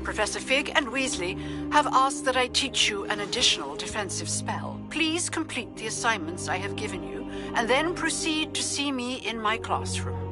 Professor Fig and Weasley have asked that I teach you an additional defensive spell. Please complete the assignments I have given you, and then proceed to see me in my classroom.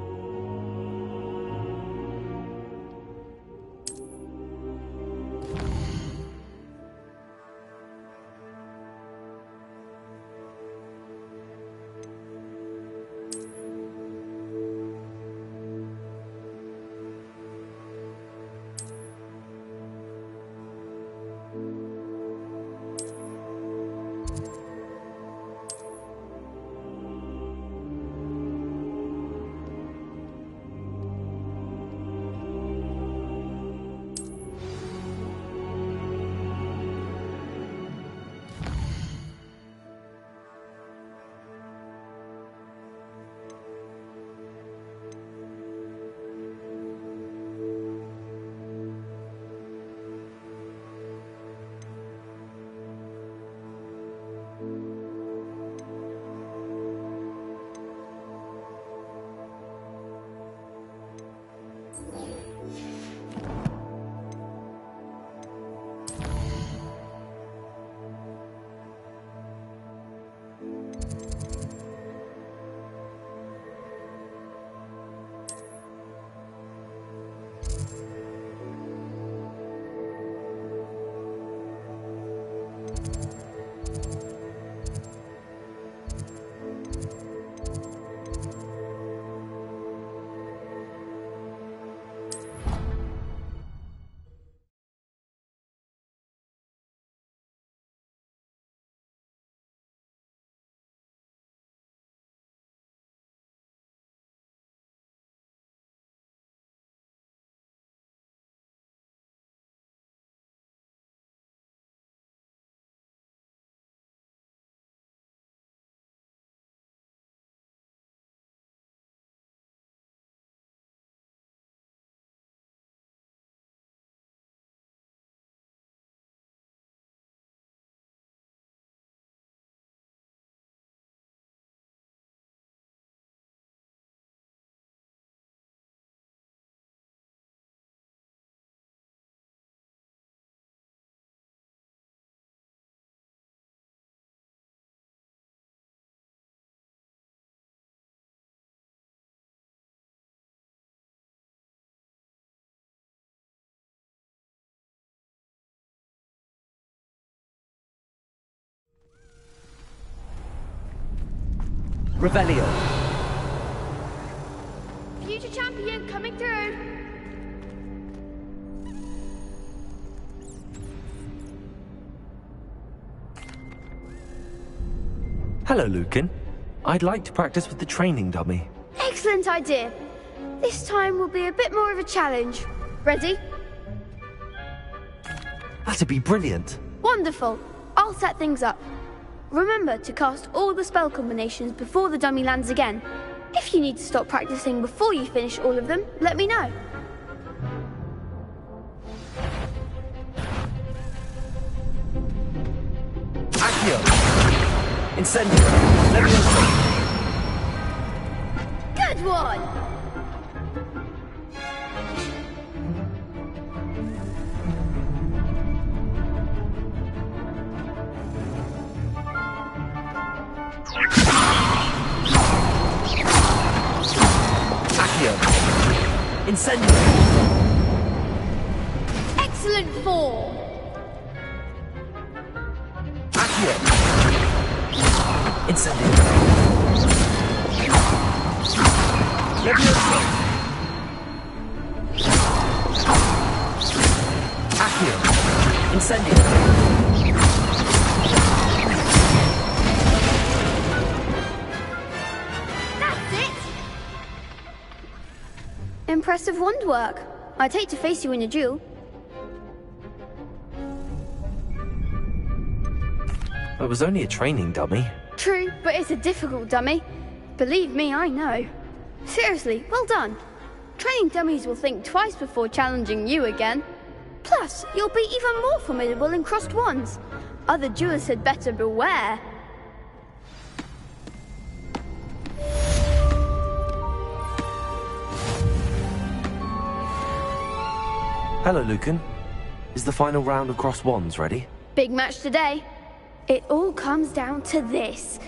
Revelio. Future champion coming through. Hello, Lucan. I'd like to practice with the training dummy. Excellent idea. This time will be a bit more of a challenge. Ready? That'd be brilliant. Wonderful. I'll set things up. Remember to cast all the spell combinations before the dummy lands again. If you need to stop practicing before you finish all of them, let me know. Accio! Incendio! Leviosa! Good one! Accio! Incendio! Excellent form! Accio! Incendio! Leviosa! Accio! Incendio! Impressive wand work. I'd hate to face you in a duel. It was only a training dummy. True, but it's a difficult dummy. Believe me, I know. Seriously, well done. Training dummies will think twice before challenging you again. Plus, you'll be even more formidable in crossed wands. Other duelists had better beware. Hello, Lucan. Is the final round across wands ready? Big match today. It all comes down to this.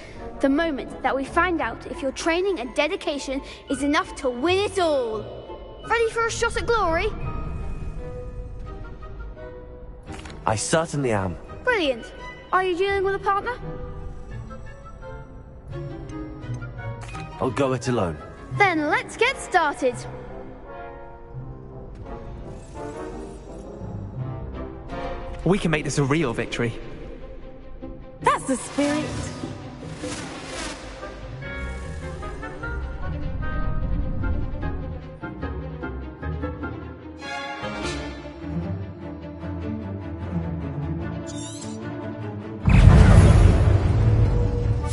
The moment that we find out if your training and dedication is enough to win it all. Ready for a shot at glory? I certainly am. Brilliant. Are you dealing with a partner? I'll go it alone. Then let's get started. We can make this a real victory. That's the spirit.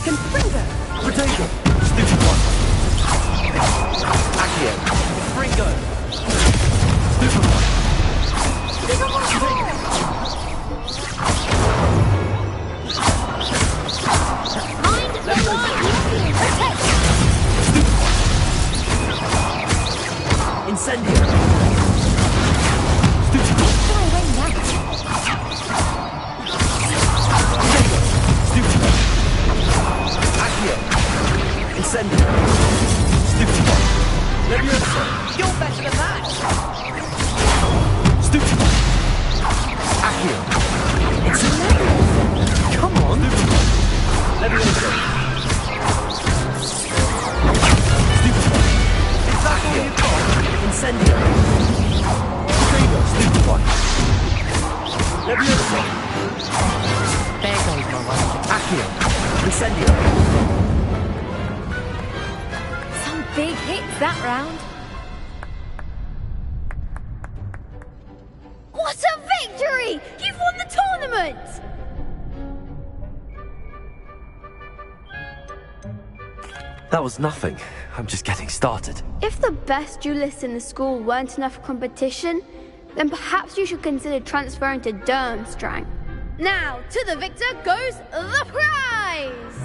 Confringo! Potato! Stupid one! Accio! Fringo! Stupid one! Mind the line! Incendio! Stupid one! Fly away now. Potato! Stupid one! Accio! Incendio! Stupid one! Leviosa! You're better than that. Stupid one! Accio! Incendio! Come on! Stupid one! Leviosa! Stupid one! Is that all you've got? Incendio! Potato! Stupid one! Leviosa! There goes my one. Accio! Incendio! Some big hits that round. What a victory! You've won the tournament! That was nothing. I'm just getting started. If the best duelists in the school weren't enough competition, then perhaps you should consider transferring to Durmstrang. Now, to the victor goes the prize!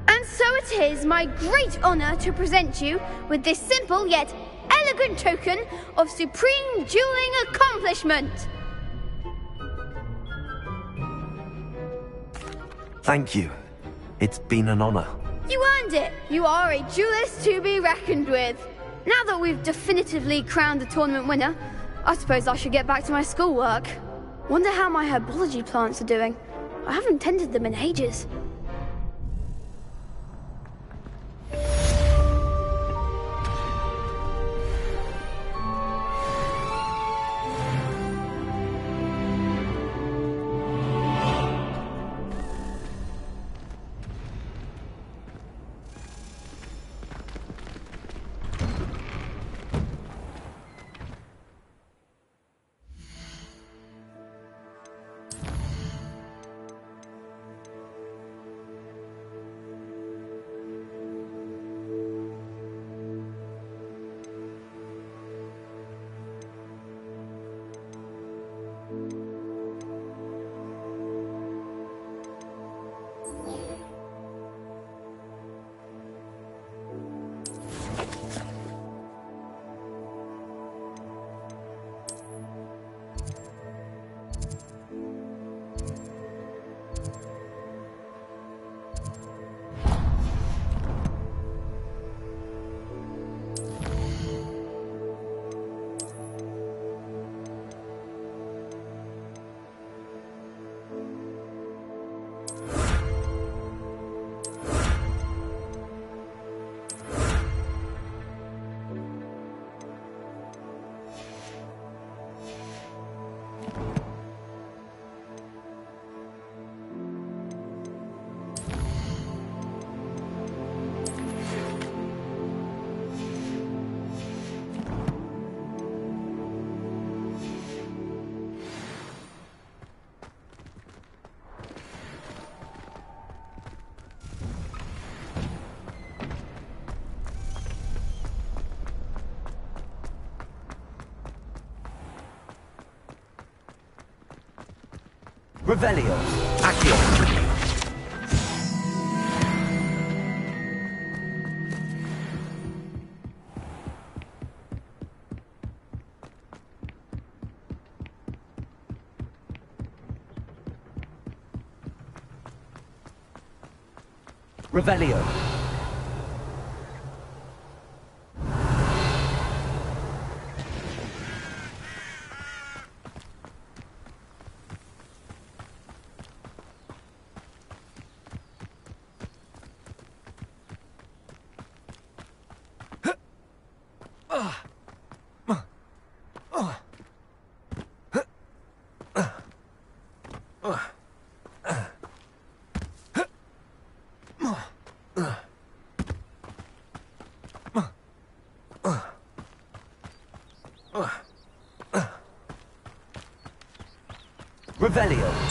And so it is my great honor to present you with this simple yet elegant token of supreme dueling accomplishment. Thank you. It's been an honor. You earned it. You are a duelist to be reckoned with. Now that we've definitively crowned the tournament winner, I suppose I should get back to my schoolwork. Wonder how my herbology plants are doing. I haven't tended them in ages. Revelio. Accio. Revelio. Revelio.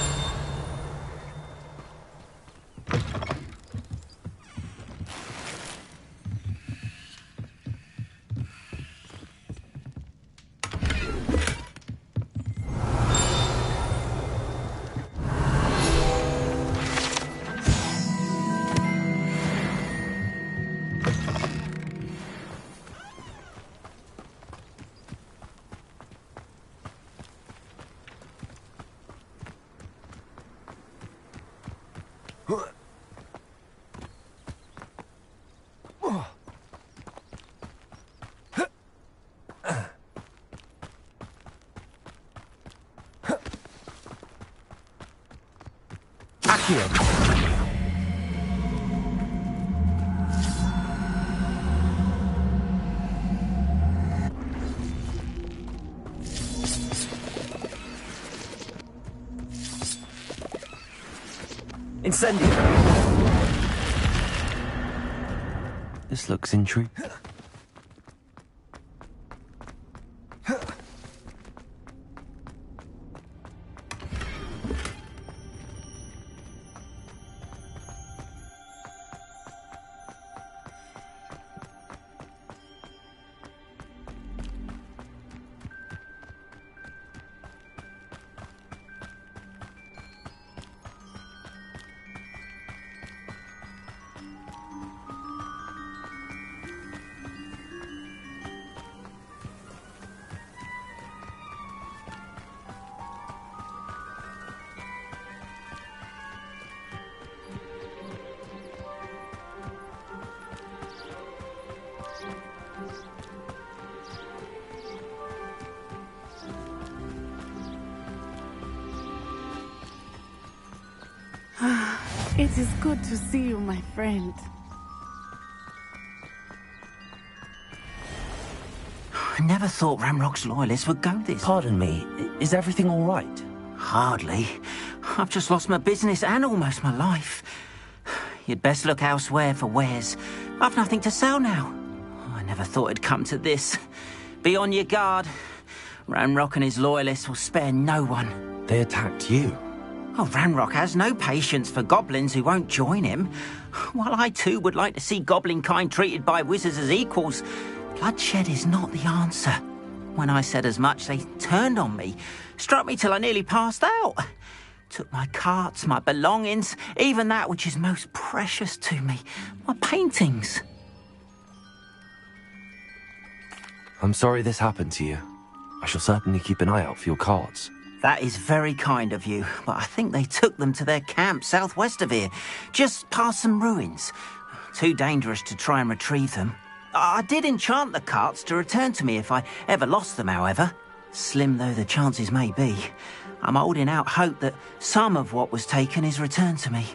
Incendio. This looks intriguing. It is good to see you, my friend. I never thought Ramrock's loyalists would go this. Pardon me, is everything all right? Hardly. I've just lost my business and almost my life. You'd best look elsewhere for wares. I've nothing to sell now. I never thought it'd come to this. Be on your guard. Ramrock and his loyalists will spare no one. They attacked you. Oh, Ramrock has no patience for goblins who won't join him. While I too would like to see goblin kind treated by wizards as equals, bloodshed is not the answer. When I said as much, they turned on me, struck me till I nearly passed out. Took my carts, my belongings, even that which is most precious to me, my paintings. I'm sorry this happened to you. I shall certainly keep an eye out for your cards. That is very kind of you, but I think they took them to their camp southwest of here, just past some ruins. Too dangerous to try and retrieve them. I did enchant the carts to return to me if I ever lost them, however. Slim though the chances may be, I'm holding out hope that some of what was taken is returned to me.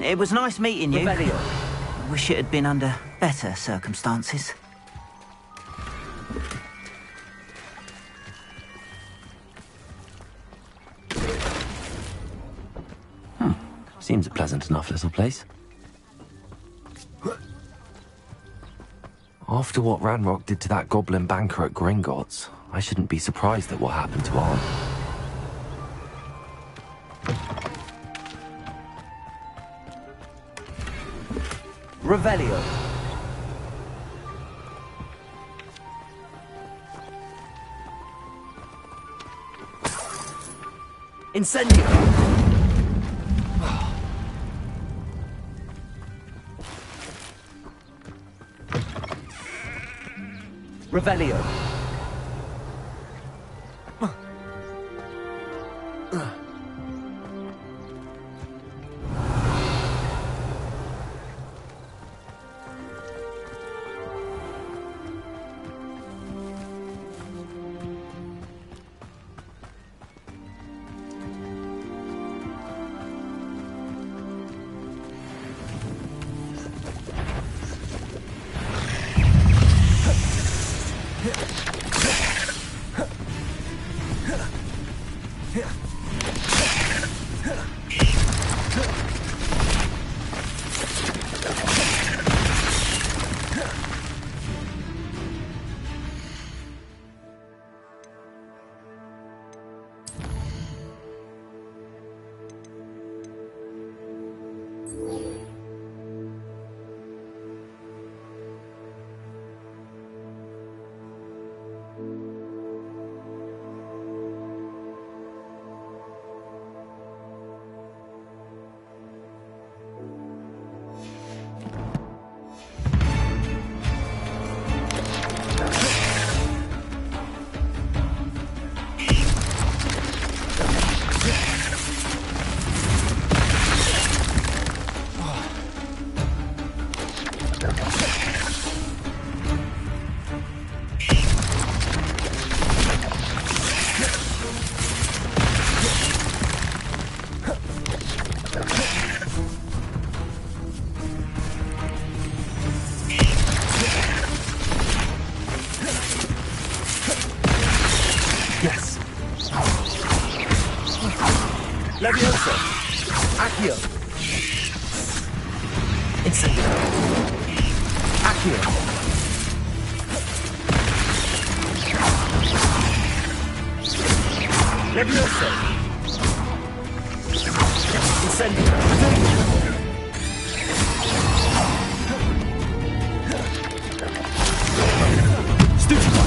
It was nice meeting you. I wish it had been under better circumstances. Seems a pleasant enough little place. After what Ranrock did to that goblin banker at Gringotts, I shouldn't be surprised at what happened to Arn. Revelio. Incendio. Revelio. Yes. Levioso. Accio. Incendio. Accio. Levioso. Incendio. Stupefy.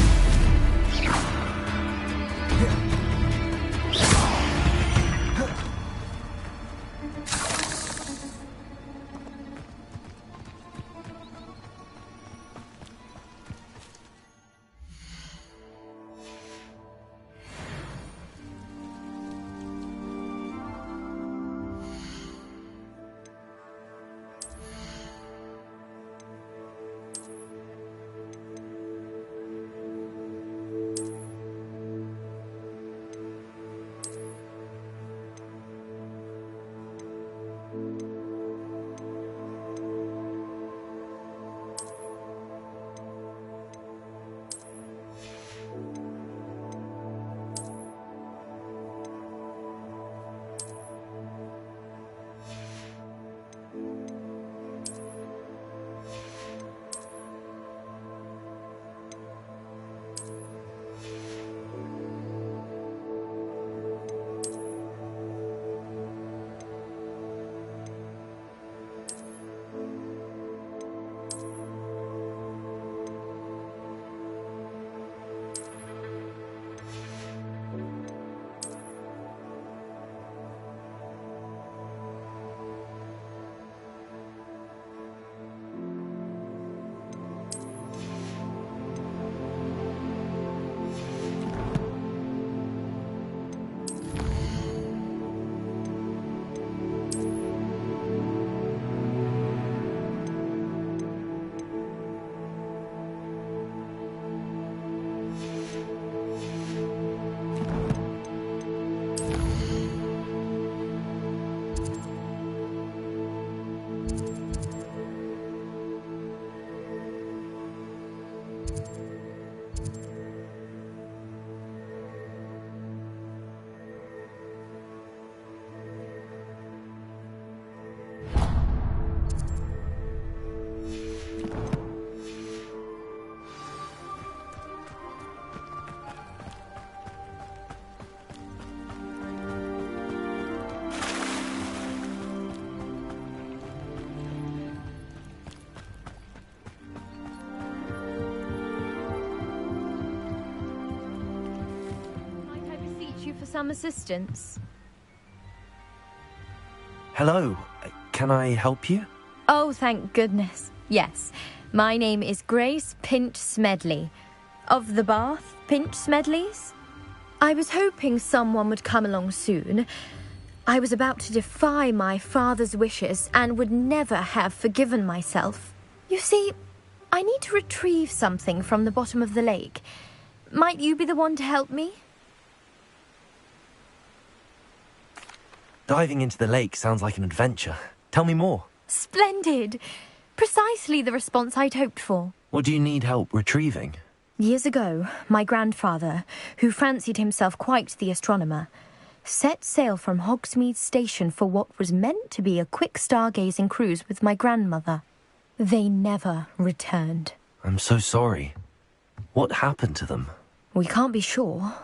Some assistance? Hello. Can I help you? Oh, thank goodness. Yes. My name is Grace Pinch Smedley. Of the Bath Pinch Smedleys? I was hoping someone would come along soon. I was about to defy my father's wishes and would never have forgiven myself. You see, I need to retrieve something from the bottom of the lake. Might you be the one to help me? Diving into the lake sounds like an adventure. Tell me more. Splendid! Precisely the response I'd hoped for. What do you need help retrieving? Years ago, my grandfather, who fancied himself quite the astronomer, set sail from Hogsmeade Station for what was meant to be a quick stargazing cruise with my grandmother. They never returned. I'm so sorry. What happened to them? We can't be sure.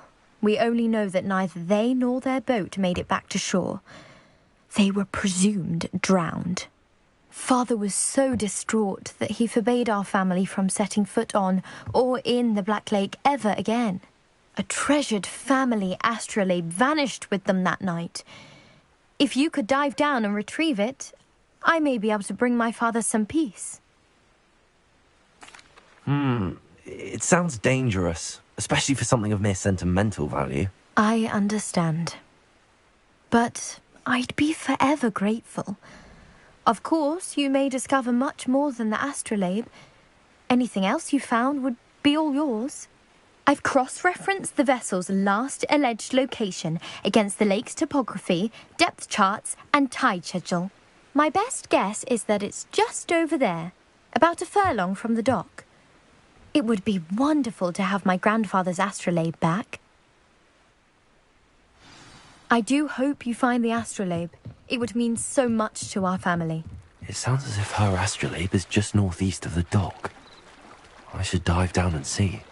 We only know that neither they nor their boat made it back to shore. They were presumed drowned. Father was so distraught that he forbade our family from setting foot on or in the Black Lake ever again. A treasured family astrolabe vanished with them that night. If you could dive down and retrieve it, I may be able to bring my father some peace. It sounds dangerous, especially for something of mere sentimental value. I understand. But I'd be forever grateful. Of course, you may discover much more than the astrolabe. Anything else you found would be all yours. I've cross-referenced the vessel's last alleged location against the lake's topography, depth charts, and tide schedule. My best guess is that it's just over there, about a furlong from the dock. It would be wonderful to have my grandfather's astrolabe back. I do hope you find the astrolabe. It would mean so much to our family. It sounds as if her astrolabe is just northeast of the dock. I should dive down and see.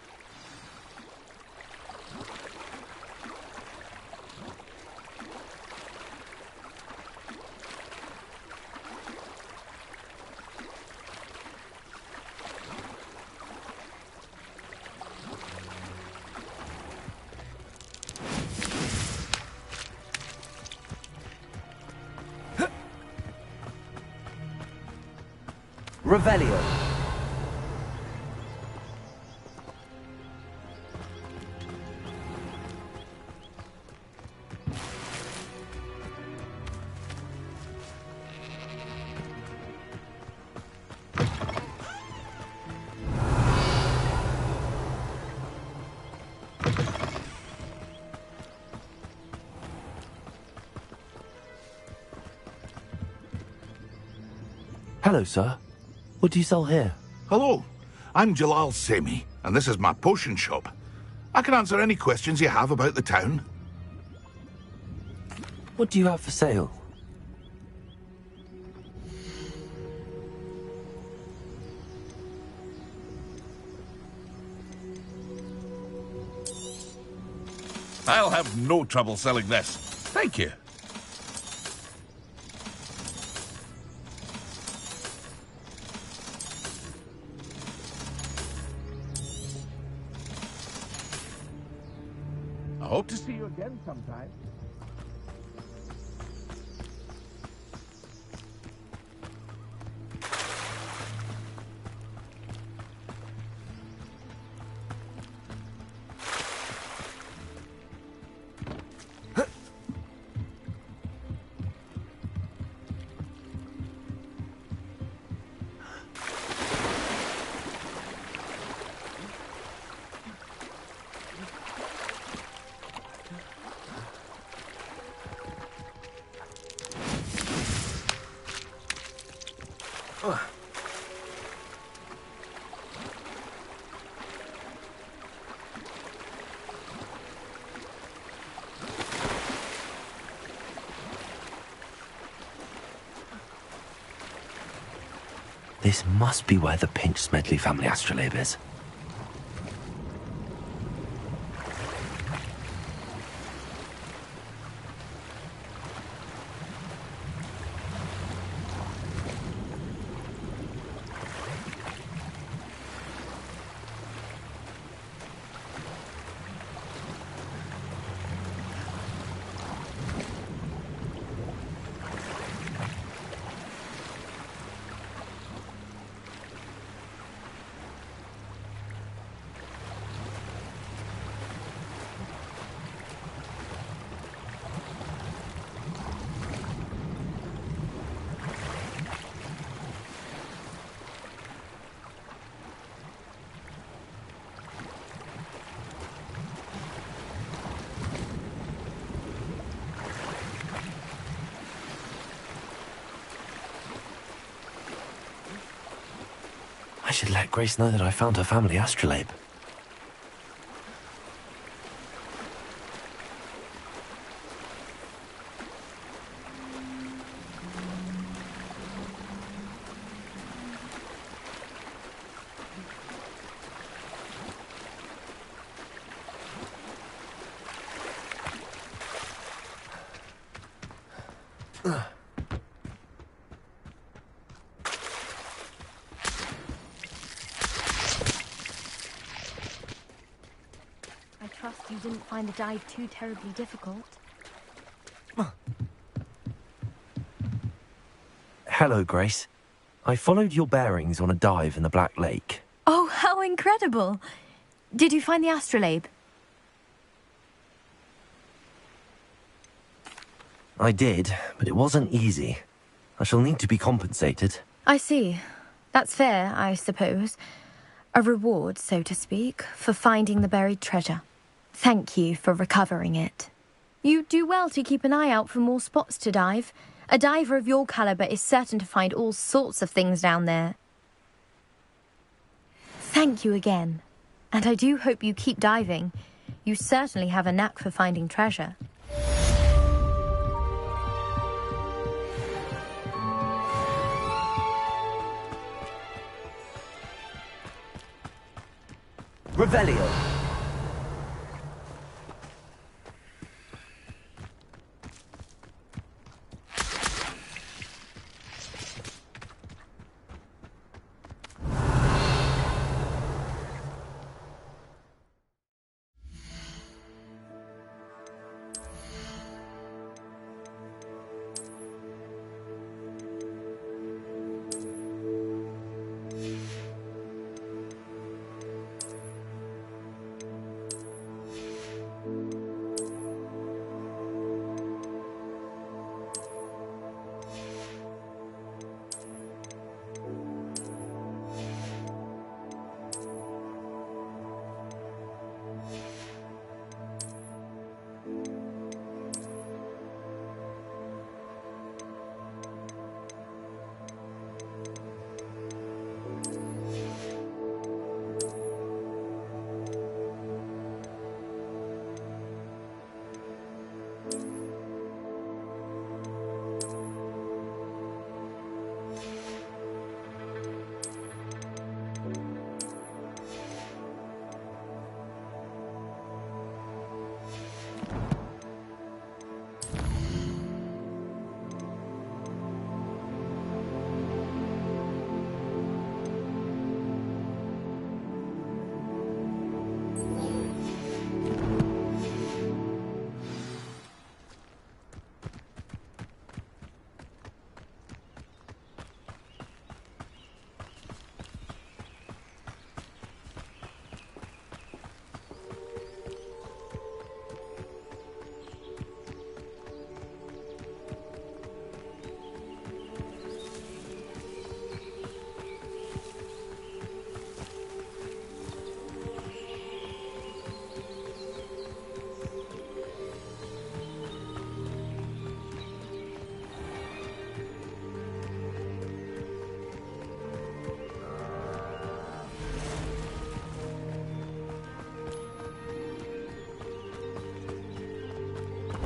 Revelio. Hello, sir. What do you sell here? Hello, I'm Jalal Semi, and this is my potion shop. I can answer any questions you have about the town. What do you have for sale? I'll have no trouble selling this. Thank you. I hope to see you again sometime. This must be where the Pinch Smedley family astrolabe is. I should let Grace know that I found her family astrolabe. Trust you didn't find the dive too terribly difficult. Hello, Grace. I followed your bearings on a dive in the Black Lake. Oh, how incredible! Did you find the astrolabe? I did, but it wasn't easy. I shall need to be compensated. I see. That's fair, I suppose. A reward, so to speak, for finding the buried treasure. Thank you for recovering it. You do well to keep an eye out for more spots to dive. A diver of your caliber is certain to find all sorts of things down there. Thank you again. And I do hope you keep diving. You certainly have a knack for finding treasure. Revelio.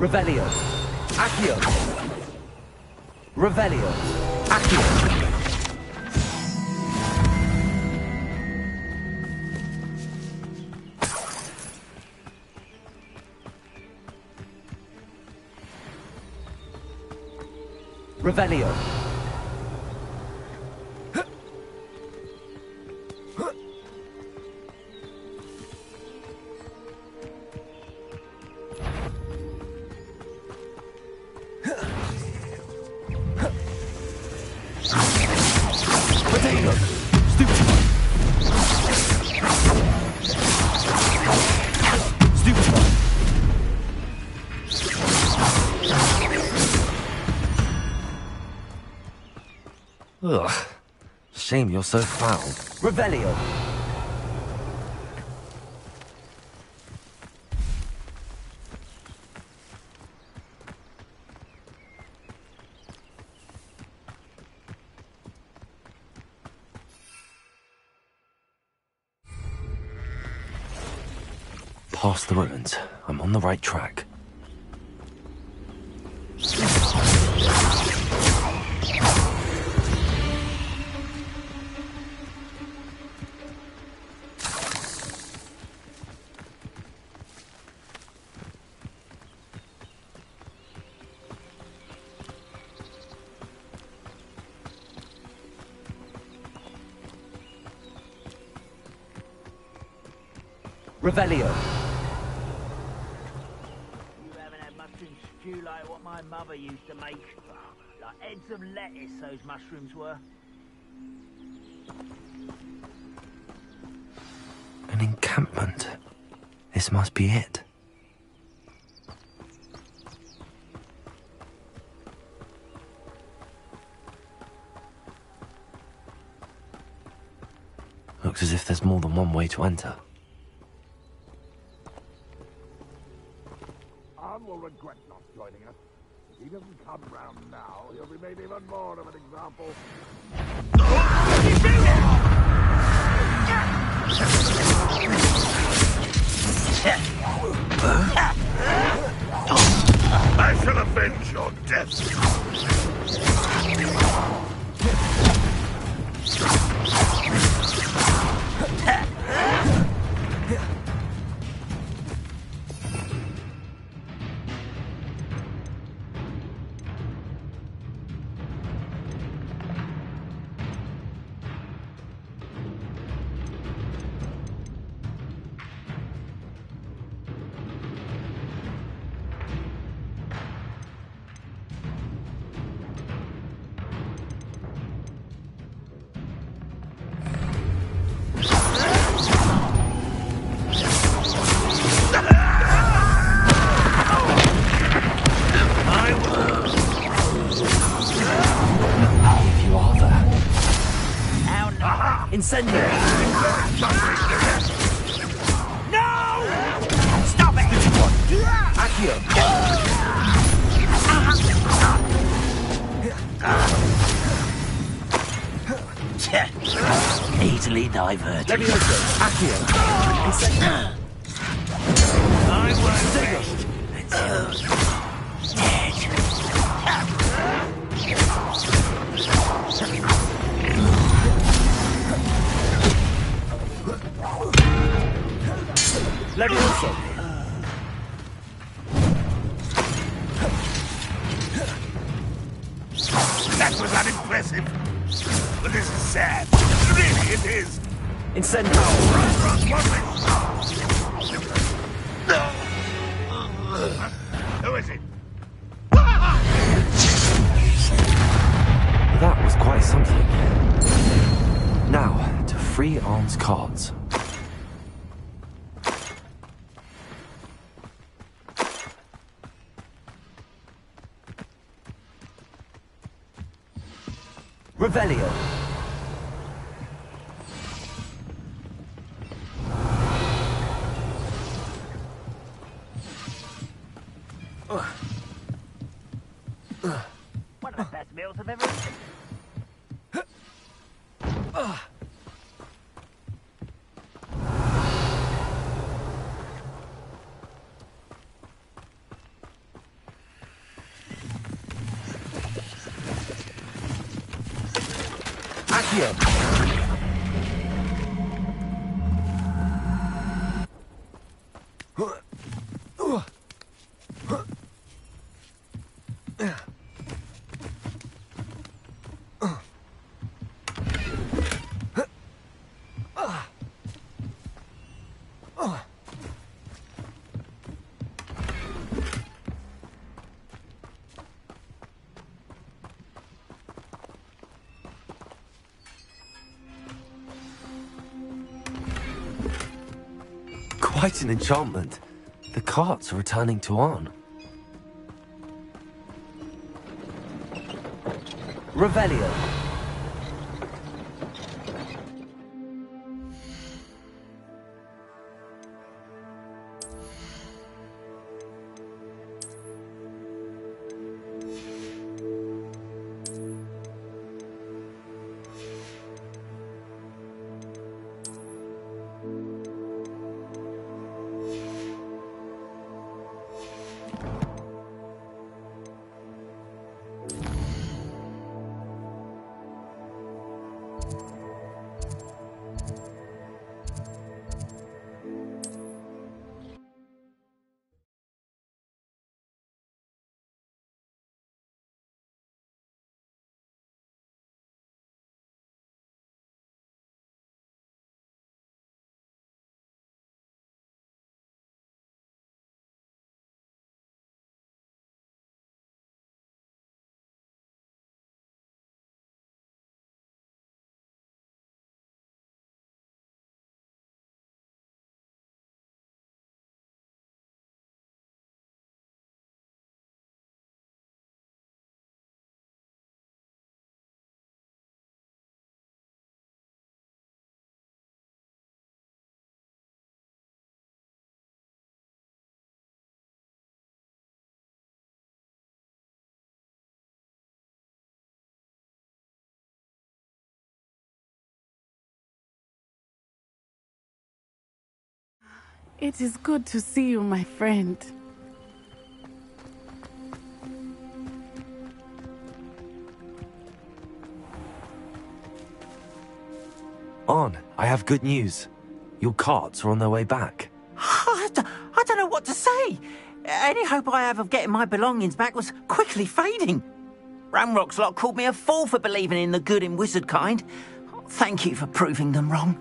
Revelio. Accio. Revelio. Accio. Revelio. Ugh. Shame you're so foul. Revelio. Past the ruins. I'm on the right track. Revelio. You haven't had mushroom stew like what my mother used to make. Like heads of lettuce, those mushrooms were. An encampment. This must be it. Looks as if there's more than one way to enter. Anne will regret not joining us. If he doesn't come round now, he'll be made even more of an example. I shall avenge your death. Incendiary! No! Stop it! Accio! Easily diverted. Levioso! Accio! Incendiary! I won't rest until dead. Levioso! That was unimpressive. But this is sad. Really, it is. Incendiary! Who is it? That was quite something. Now, to free Arne's cards. Revelio! One of the best meals I've ever eaten. Accio! Quite an enchantment. The carts are returning to Arne. Revelio! It is good to see you, my friend. On, I have good news. Your carts are on their way back. I don't know what to say. Any hope I have of getting my belongings back was quickly fading. Ramrock's lot called me a fool for believing in the good in wizard kind. Thank you for proving them wrong.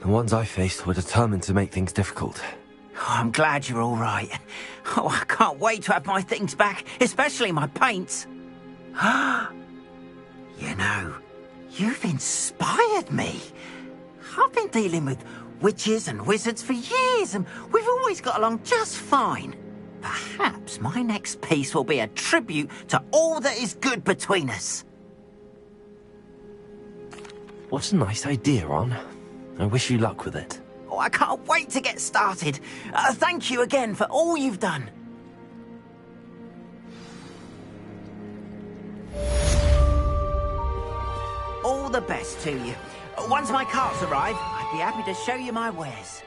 The ones I faced were determined to make things difficult. Oh, I'm glad you're all right. Oh, I can't wait to have my things back, especially my paints. You know, you've inspired me. I've been dealing with witches and wizards for years, and we've always got along just fine. Perhaps my next piece will be a tribute to all that is good between us. What a nice idea, Ron. I wish you luck with it. Oh, I can't wait to get started. Thank you again for all you've done. All the best to you. Once my carts arrive, I'd be happy to show you my wares.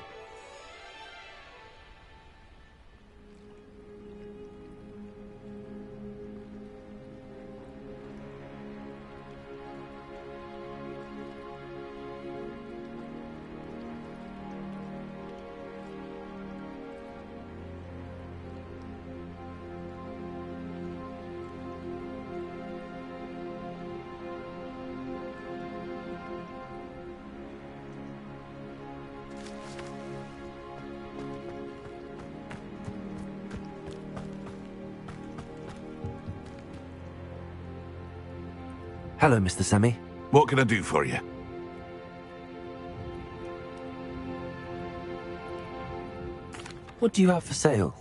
Hello, Mr. Semi. What can I do for you? What do you have for sale?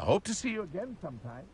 I hope to see you again sometime.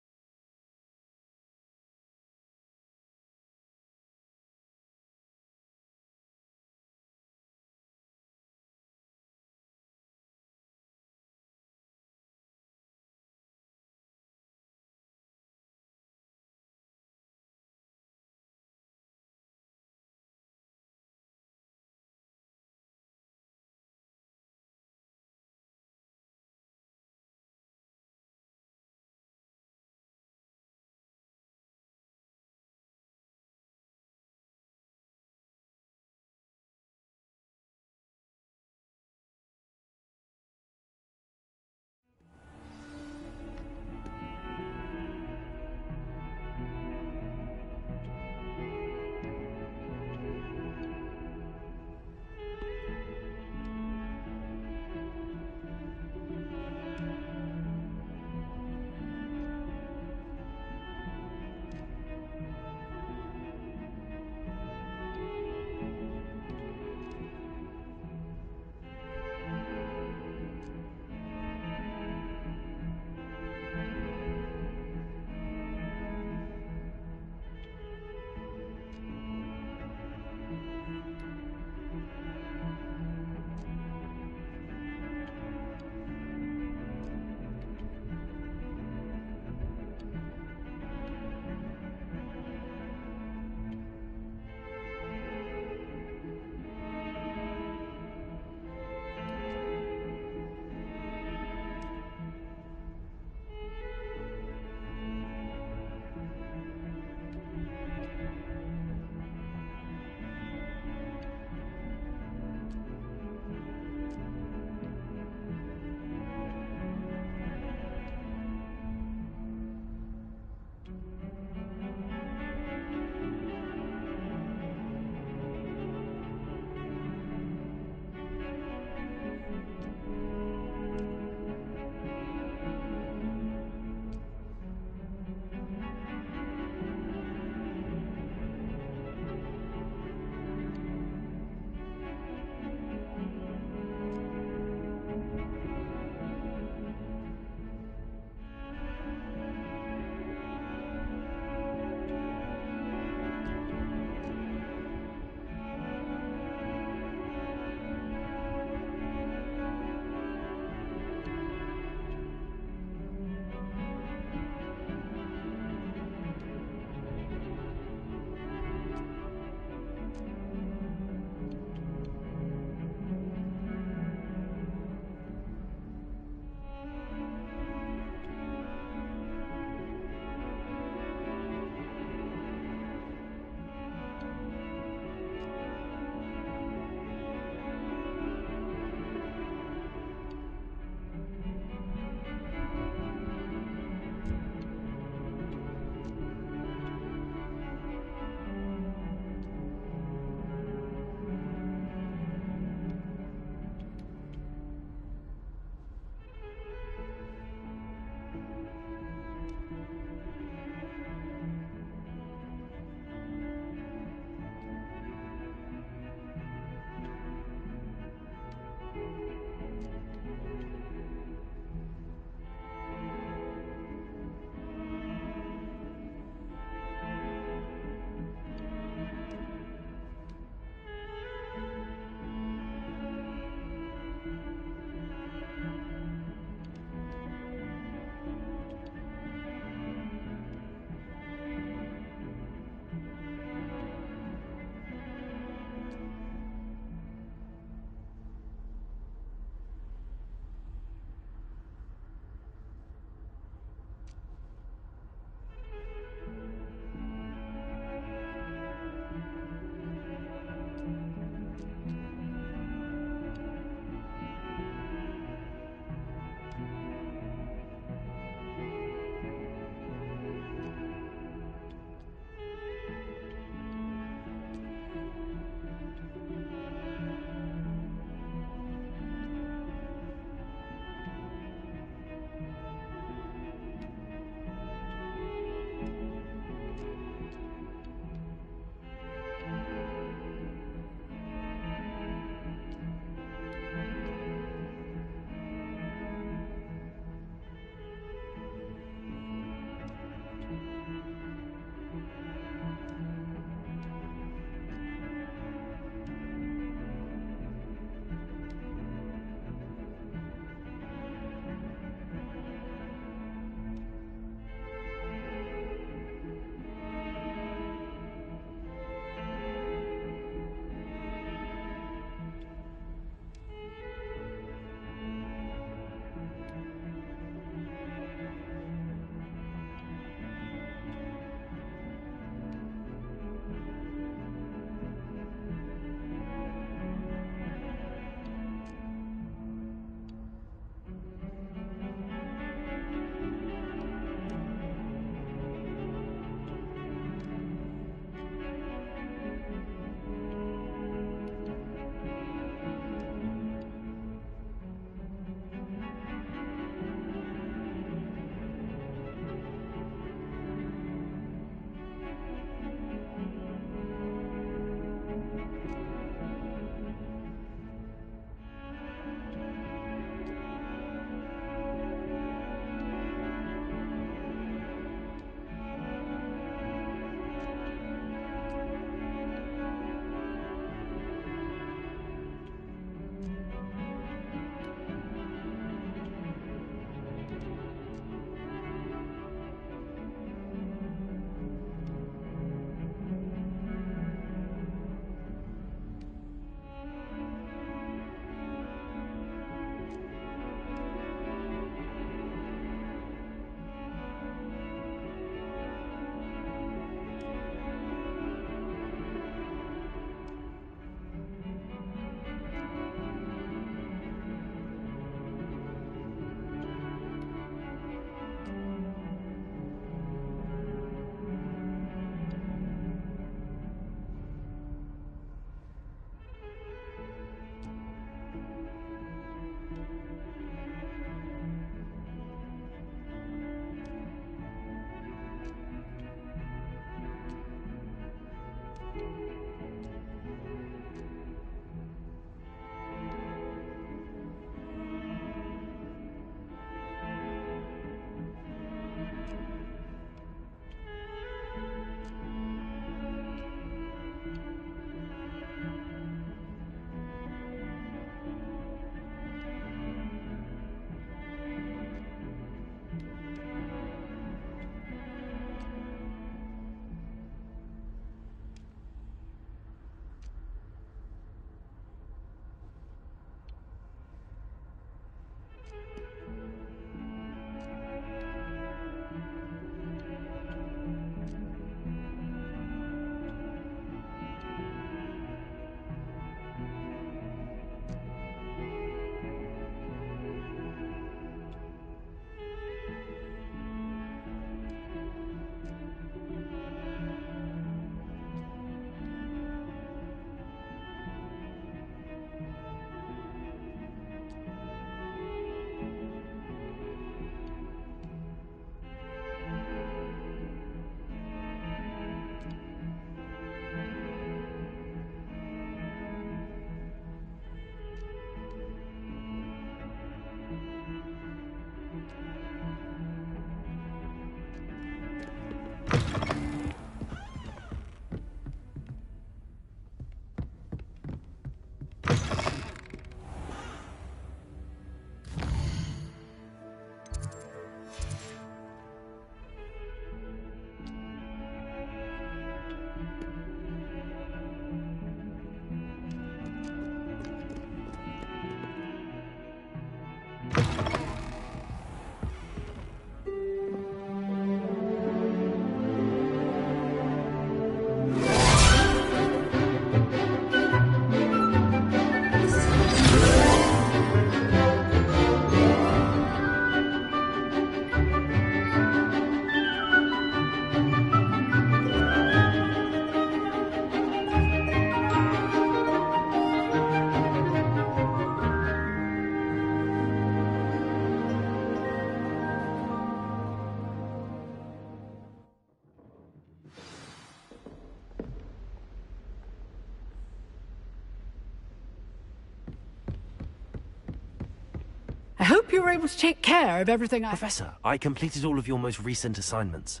hope you were able to take care of everything Professor, I completed all of your most recent assignments.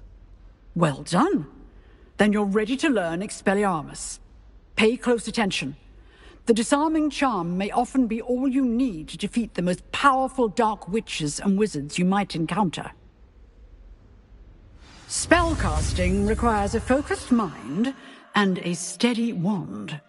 Well done. Then you're ready to learn Expelliarmus. Pay close attention. The disarming charm may often be all you need to defeat the most powerful dark witches and wizards you might encounter. Spellcasting requires a focused mind and a steady wand.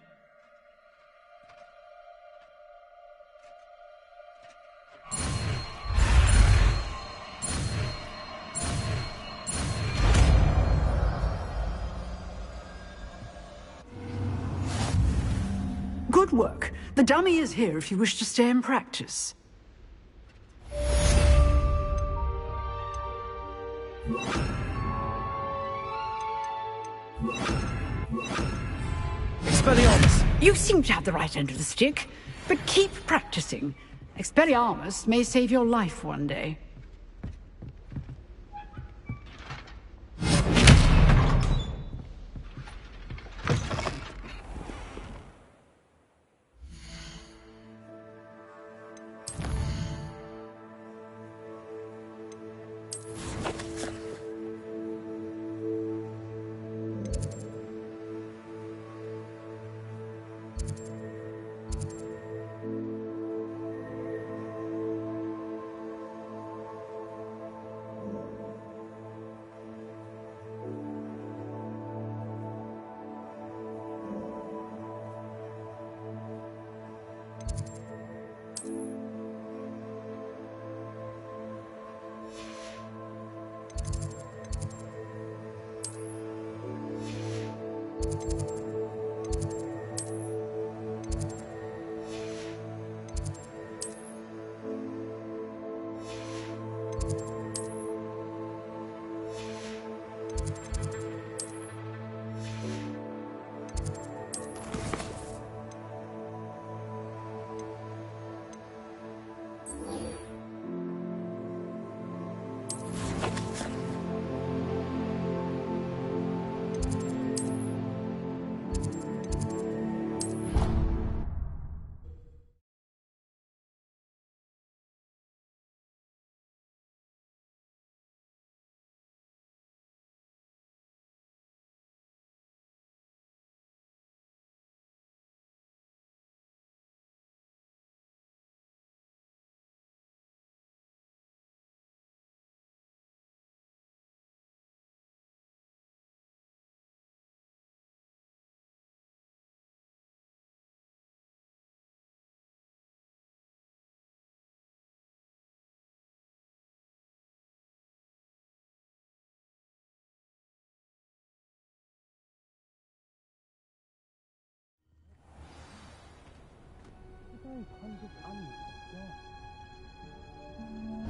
Good work. The dummy is here if you wish to stay and practice. Expelliarmus! You seem to have the right end of the stick, but keep practicing. Expelliarmus may save your life one day.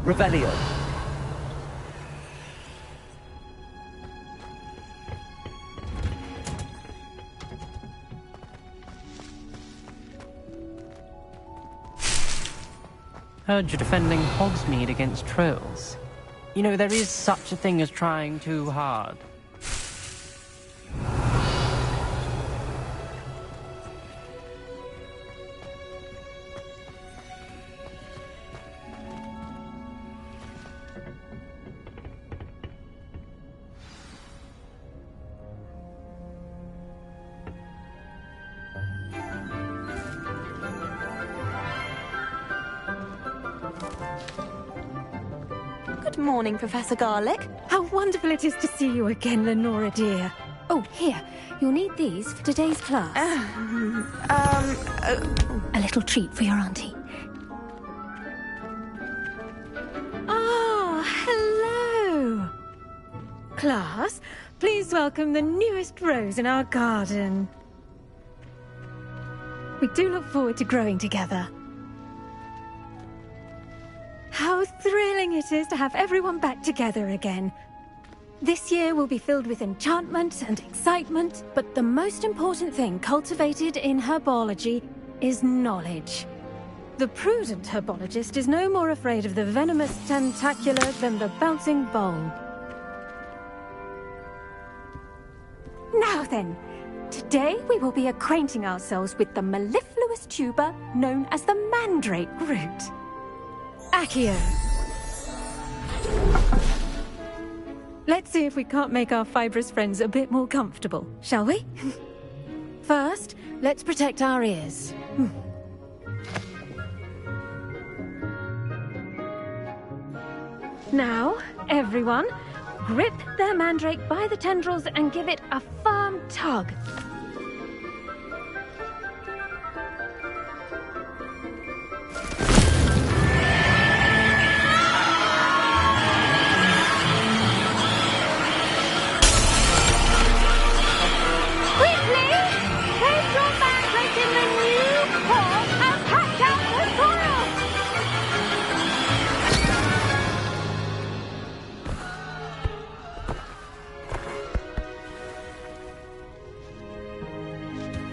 Revelio. Heard you're defending Hogsmeade against trolls. You know, there is such a thing as trying too hard. Good morning, Professor Garlick. How wonderful it is to see you again, Lenora dear. Oh, here. You'll need these for today's class. A little treat for your auntie. Ah, hello. Class, please welcome the newest rose in our garden. We do look forward to growing together. How thrilling it is to have everyone back together again. This year will be filled with enchantment and excitement, but the most important thing cultivated in herbology is knowledge. The prudent herbologist is no more afraid of the venomous tentacular than the bouncing bulb. Now then, today we will be acquainting ourselves with the mellifluous tuber known as the mandrake root. Accio. Let's see if we can't make our fibrous friends a bit more comfortable, shall we? First, let's protect our ears. Now, everyone, grip their mandrake by the tendrils and give it a firm tug.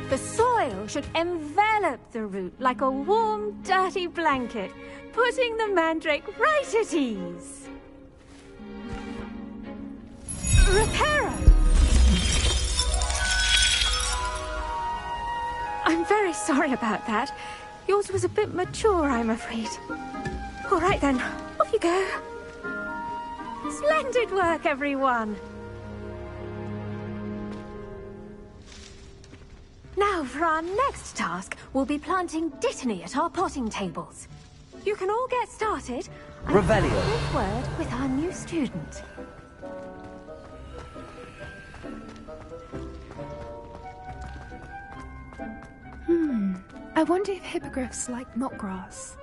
The soil should envelop the root like a warm, dirty blanket, putting the mandrake right at ease. Reparo! I'm very sorry about that. Yours was a bit mature, I'm afraid. All right then, off you go. Splendid work, everyone! Now, for our next task, we'll be planting Dittany at our potting tables. You can all get started. Revelio. I'll have a word with our new student. I wonder if hippogriffs like milk grass.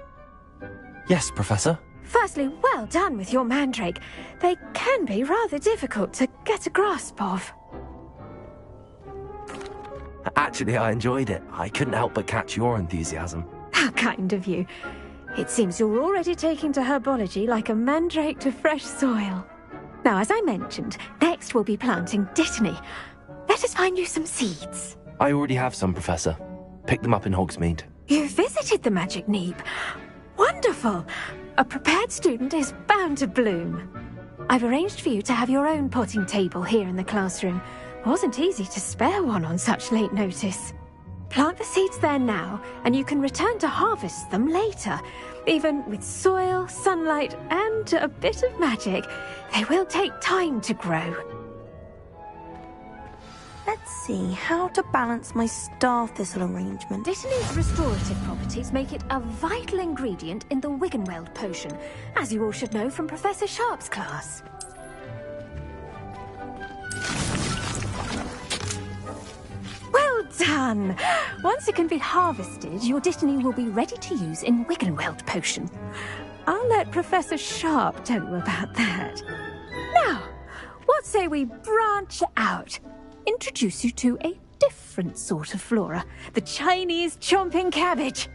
Yes, Professor. Firstly, well done with your mandrake. They can be rather difficult to get a grasp of. Actually, I enjoyed it. I couldn't help but catch your enthusiasm. How kind of you. It seems you're already taking to herbology like a mandrake to fresh soil. Now, as I mentioned, next we'll be planting Dittany. Let us find you some seeds. I already have some, Professor. Picked them up in Hogsmeade. You visited the Magic Neep. Wonderful. A prepared student is bound to bloom. I've arranged for you to have your own potting table here in the classroom. Wasn't easy to spare one on such late notice. Plant the seeds there now, and you can return to harvest them later. Even with soil, sunlight, and a bit of magic, they will take time to grow. Let's see how to balance my star thistle arrangement. Dittany's restorative properties make it a vital ingredient in the Wiggenweld potion, as you all should know from Professor Sharp's class. Well done! Once it can be harvested, your Dittany will be ready to use in Wiggenweld potion. I'll let Professor Sharp tell you about that. Now, what say we branch out? Introduce you to a different sort of flora, the Chinese chomping cabbage.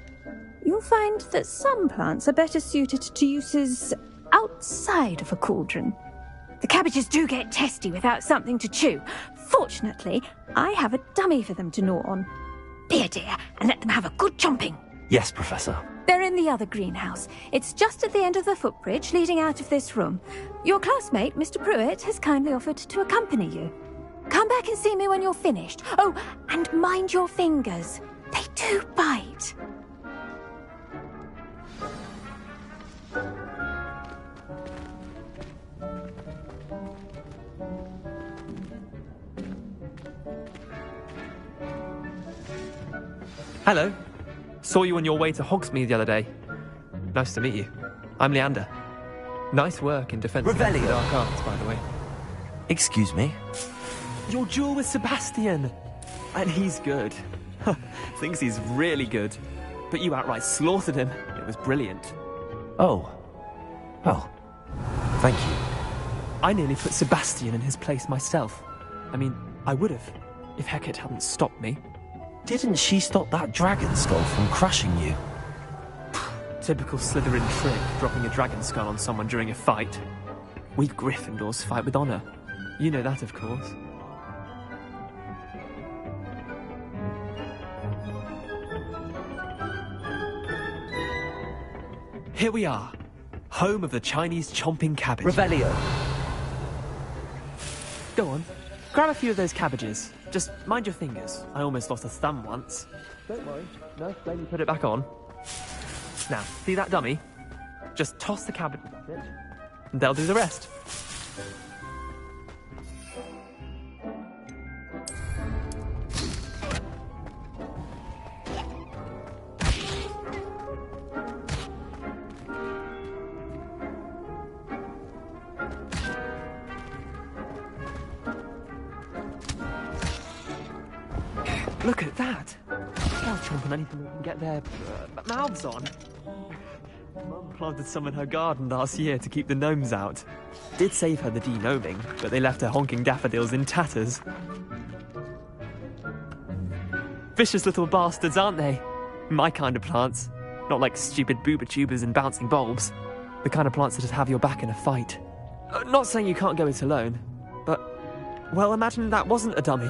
You'll find that some plants are better suited to uses outside of a cauldron. The cabbages do get testy without something to chew. Fortunately, I have a dummy for them to gnaw on. Be a dear and let them have a good chomping. Yes, Professor. They're in the other greenhouse. It's just at the end of the footbridge leading out of this room. Your classmate, Mr. Pruitt, has kindly offered to accompany you. Come back and see me when you're finished. Oh, and mind your fingers. They do bite. Hello. Saw you on your way to Hogsmeade the other day. Nice to meet you. I'm Leander. Nice work in defense against the dark arts, by the way. Excuse me? Your duel with Sebastian! And he's good. Thinks he's really good. But you outright slaughtered him. It was brilliant. Oh. Well, thank you. I nearly put Sebastian in his place myself. I mean, I would have, if Hecate hadn't stopped me. Didn't she stop that dragon skull from crushing you? Typical Slytherin trick, dropping a dragon skull on someone during a fight. We Gryffindors fight with honor. You know that, of course. Here we are, home of the Chinese chomping cabbage. Revelio. Go on, grab a few of those cabbages. Just mind your fingers. I almost lost a thumb once. Don't worry, no, then you put it back on. Now, see that dummy? Just toss the cabbages at it, and they'll do the rest. Look at that! They'll chomp on anything they can get their mouths on. Mum planted some in her garden last year to keep the gnomes out. Did save her the de-gnoming, but they left her honking daffodils in tatters. Vicious little bastards, aren't they? My kind of plants. Not like stupid booba tubers and bouncing bulbs. The kind of plants that just have your back in a fight. Not saying you can't go it alone, but... well, imagine that wasn't a dummy.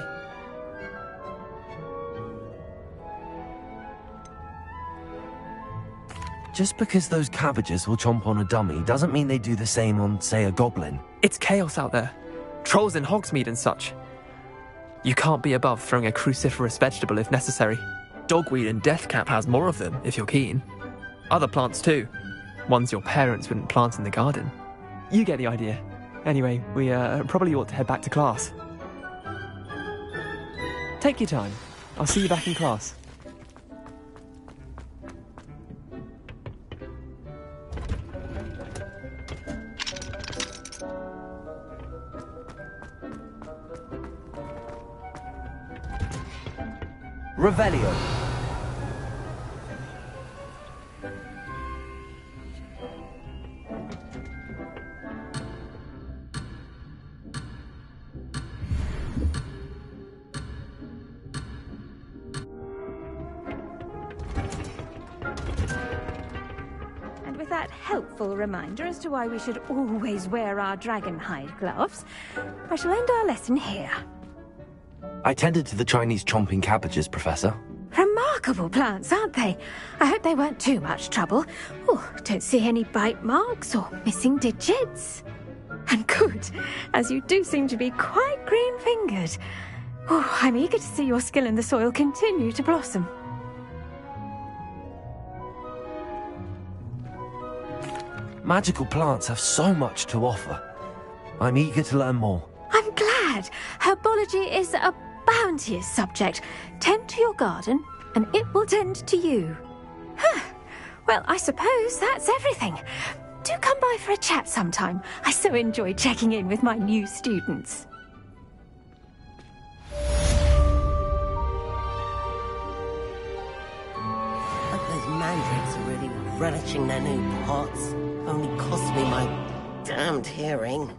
Just because those cabbages will chomp on a dummy doesn't mean they do the same on, say, a goblin. It's chaos out there. Trolls in Hogsmeade and such. You can't be above throwing a cruciferous vegetable if necessary. Dogweed and deathcap has more of them, if you're keen. Other plants too. Ones your parents wouldn't plant in the garden. You get the idea. Anyway, we probably ought to head back to class. Take your time. I'll see you back in class. Revelio. And with that helpful reminder as to why we should always wear our dragon hide gloves, I shall end our lesson here. I tended to the Chinese chomping cabbages, Professor. Remarkable plants, aren't they? I hope they weren't too much trouble. Oh, don't see any bite marks or missing digits. And good, as you do seem to be quite green-fingered. Oh, I'm eager to see your skill in the soil continue to blossom. Magical plants have so much to offer. I'm eager to learn more. I'm glad. Herbology is a bounteous subject. Tend to your garden, and it will tend to you. Well, I suppose that's everything. Do come by for a chat sometime. I so enjoy checking in with my new students. But those mandrakes are really relishing their new pots. Only cost me my damned hearing.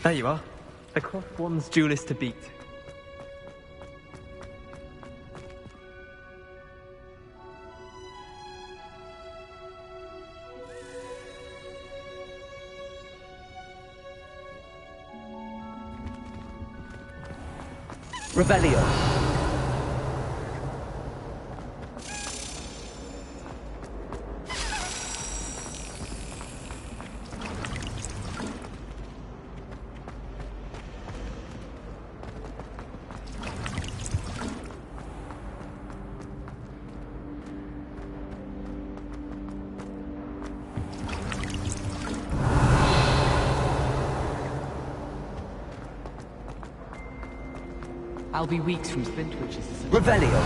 There you are. The cloth one's duelist to beat. Revelio. I'll be weeks from Splintwitch's. Revelio.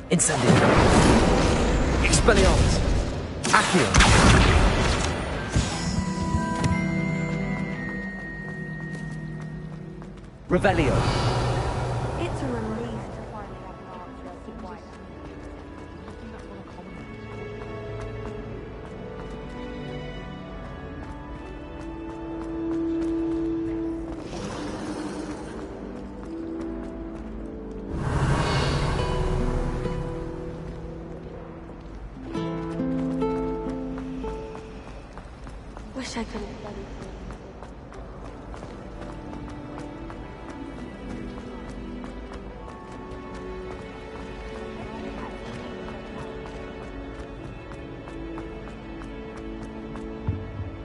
Incendio. Expelliarmus. Accio. Revelio. It's a relief to finally have an answer as to why. wish I could have studied.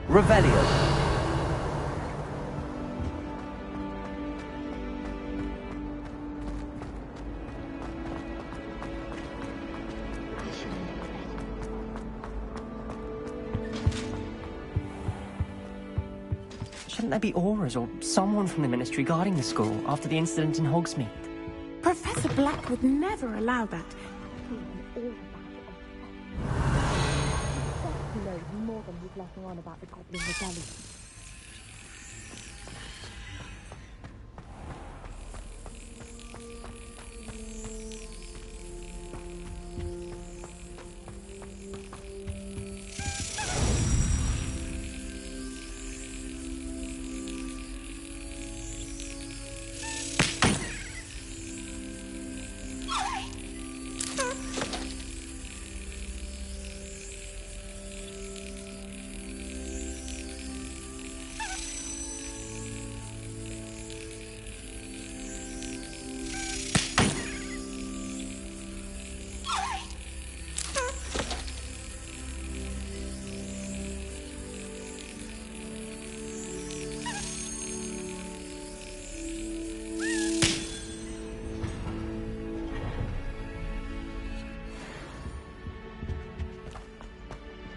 Revelio. Shouldn't there be Aurors or someone from the Ministry guarding the school after the incident in Hogsmeade? Professor Black would never allow that. He knows more than he's letting on about the Goblin Rebellion.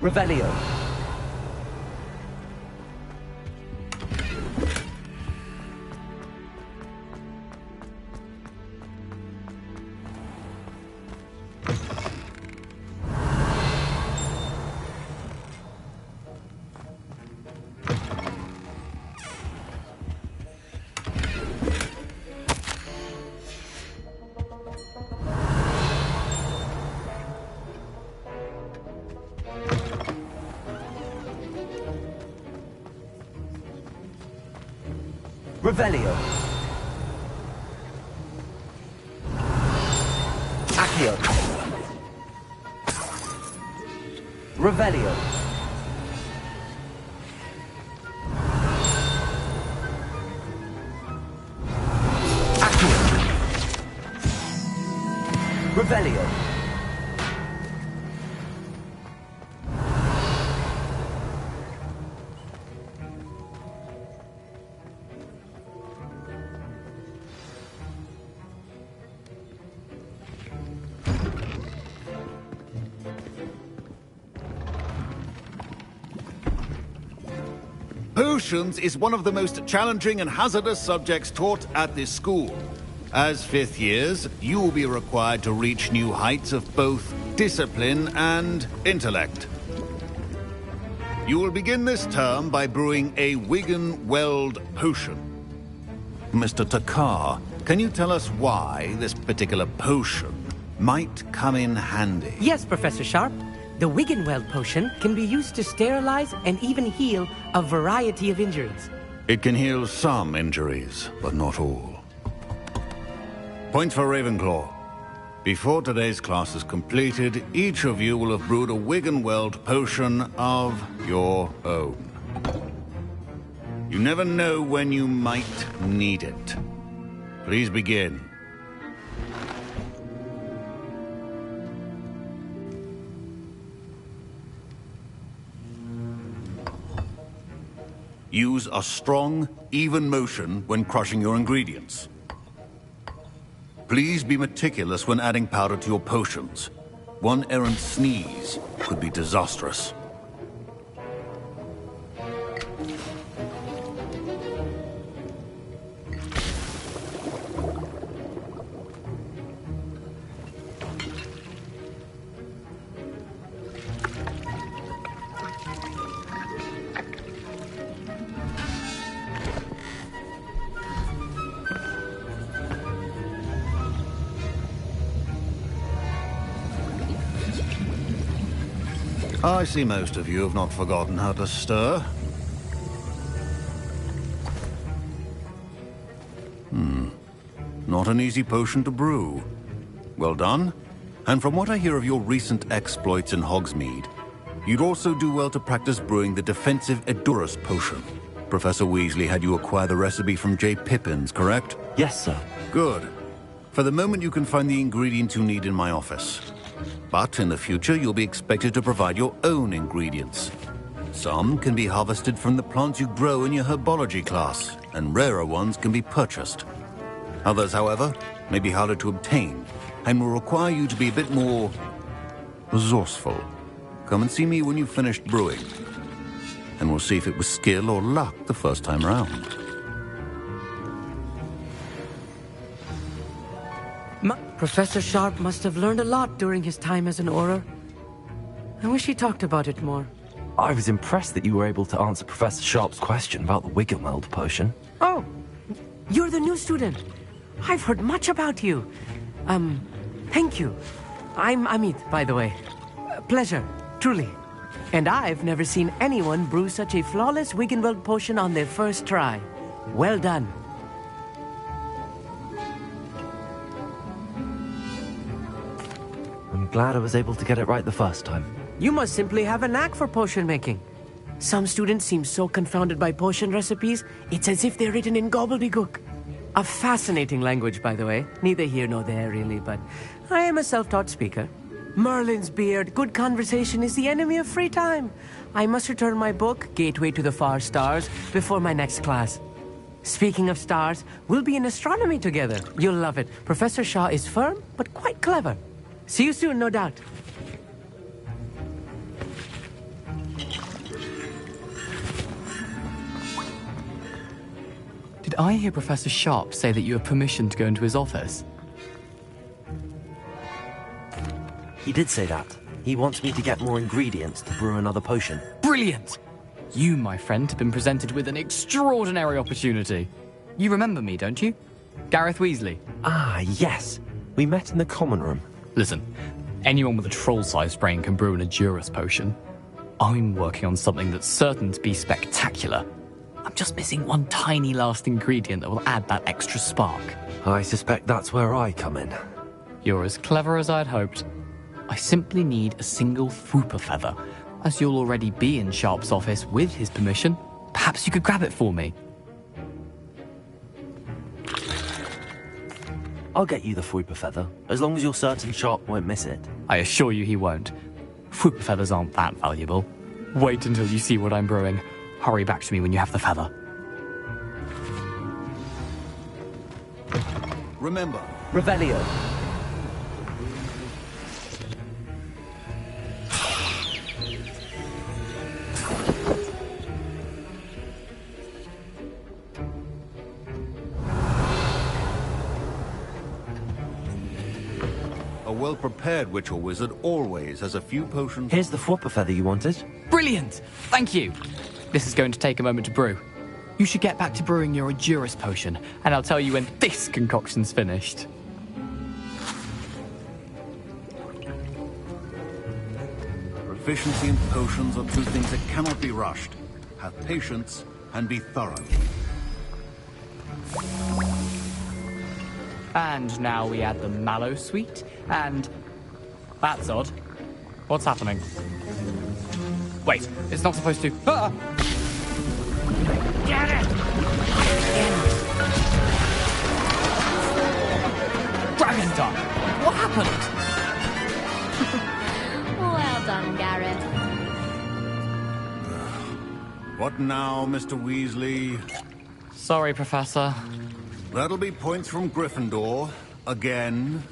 Revelio. Revelio. Accio. Revelio. Accio. Revelio. Potions is one of the most challenging and hazardous subjects taught at this school. As fifth years, you will be required to reach new heights of both discipline and intellect. You will begin this term by brewing a Wigan-Weld potion. Mr. Takar, can you tell us why this particular potion might come in handy? Yes, Professor Sharp. The Wigan-Weld potion can be used to sterilize and even heal a variety of injuries. It can heal some injuries, but not all. Point for Ravenclaw. Before today's class is completed, each of you will have brewed a Wigan-Weld potion of your own. You never know when you might need it. Please begin. Use a strong, even motion when crushing your ingredients. Please be meticulous when adding powder to your potions. One errant sneeze could be disastrous. I see most of you have not forgotten how to stir. Not an easy potion to brew. Well done. And from what I hear of your recent exploits in Hogsmeade, You'd also do well to practice brewing the defensive Edurus potion. Professor Weasley had you acquire the recipe from J. Pippins, correct? Yes, sir. Good. For the moment, you can find the ingredients you need in my office. But in the future, you'll be expected to provide your own ingredients. Some can be harvested from the plants you grow in your herbology class, and rarer ones can be purchased. Others, however, may be harder to obtain, and will require you to be a bit more resourceful. Come and see me when you've finished brewing, and we'll see if it was skill or luck the first time around. Professor Sharp must have learned a lot during his time as an Auror. I wish he talked about it more. I was impressed that you were able to answer Professor Sharp's question about the Wiggenweld potion. Oh, you're the new student. I've heard much about you. Thank you. I'm Amit, by the way. Pleasure, truly. And I've never seen anyone brew such a flawless Wiggenweld potion on their first try. Well done. I'm glad I was able to get it right the first time. You must simply have a knack for potion making. Some students seem so confounded by potion recipes, it's as if they're written in gobbledygook. A fascinating language, by the way. Neither here nor there, really, but I am a self-taught speaker. Merlin's beard, good conversation is the enemy of free time. I must return my book, Gateway to the Far Stars, before my next class. Speaking of stars, we'll be in astronomy together. You'll love it. Professor Shaw is firm, but quite clever. See you soon, no doubt. Did I hear Professor Sharp say that you have permission to go into his office? He did say that. He wants me to get more ingredients to brew another potion. Brilliant! You, my friend, have been presented with an extraordinary opportunity. You remember me, don't you? Gareth Weasley. Ah, yes. We met in the common room. Listen, anyone with a troll-sized brain can brew an Edurus potion. I'm working on something that's certain to be spectacular. I'm just missing one tiny last ingredient that will add that extra spark. I suspect that's where I come in. You're as clever as I'd hoped. I simply need a single Fwooper feather. As you'll already be in Sharp's office with his permission, perhaps you could grab it for me. I'll get you the Fwooper feather, as long as you're certain Sharp won't miss it. I assure you he won't. Fwooper feathers aren't that valuable. Wait until you see what I'm brewing. Hurry back to me when you have the feather. Remember, Revelio. a well-prepared witch or wizard always has a few potions. Here's the Fwooper feather you wanted. Brilliant! Thank you! This is going to take a moment to brew. You should get back to brewing your Edurus potion, and I'll tell you when this concoction's finished. Proficiency in potions are two things that cannot be rushed. Have patience and be thorough. And now we add the mallow sweet, and... That's odd. What's happening? Wait, it's not supposed to... Ah! Get it! Dragon Tongue! What happened? Well done, Gareth. What now, Mr. Weasley? Sorry, Professor. That'll be points from Gryffindor. Again.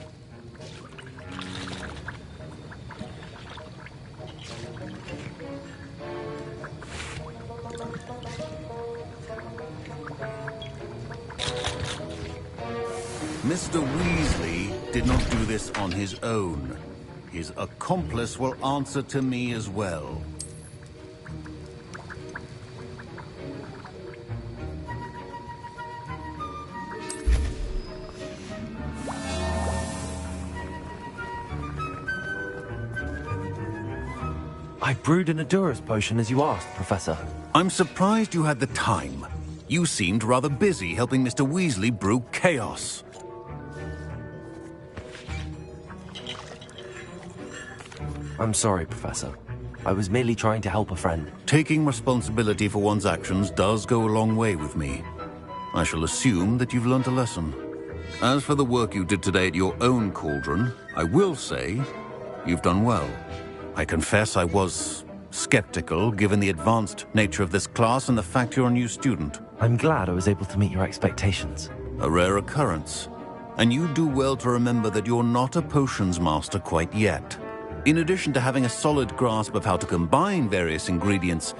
Mr. Weasley did not do this on his own. His accomplice will answer to me as well. I brewed an Edurus potion as you asked, Professor. I'm surprised you had the time. You seemed rather busy helping Mr. Weasley brew chaos. I'm sorry, Professor. I was merely trying to help a friend. Taking responsibility for one's actions does go a long way with me. I shall assume that you've learnt a lesson. As for the work you did today at your own cauldron, I will say you've done well. I confess I was skeptical, given the advanced nature of this class and the fact you're a new student. I'm glad I was able to meet your expectations. A rare occurrence. And you do well to remember that you're not a potions master quite yet. In addition to having a solid grasp of how to combine various ingredients,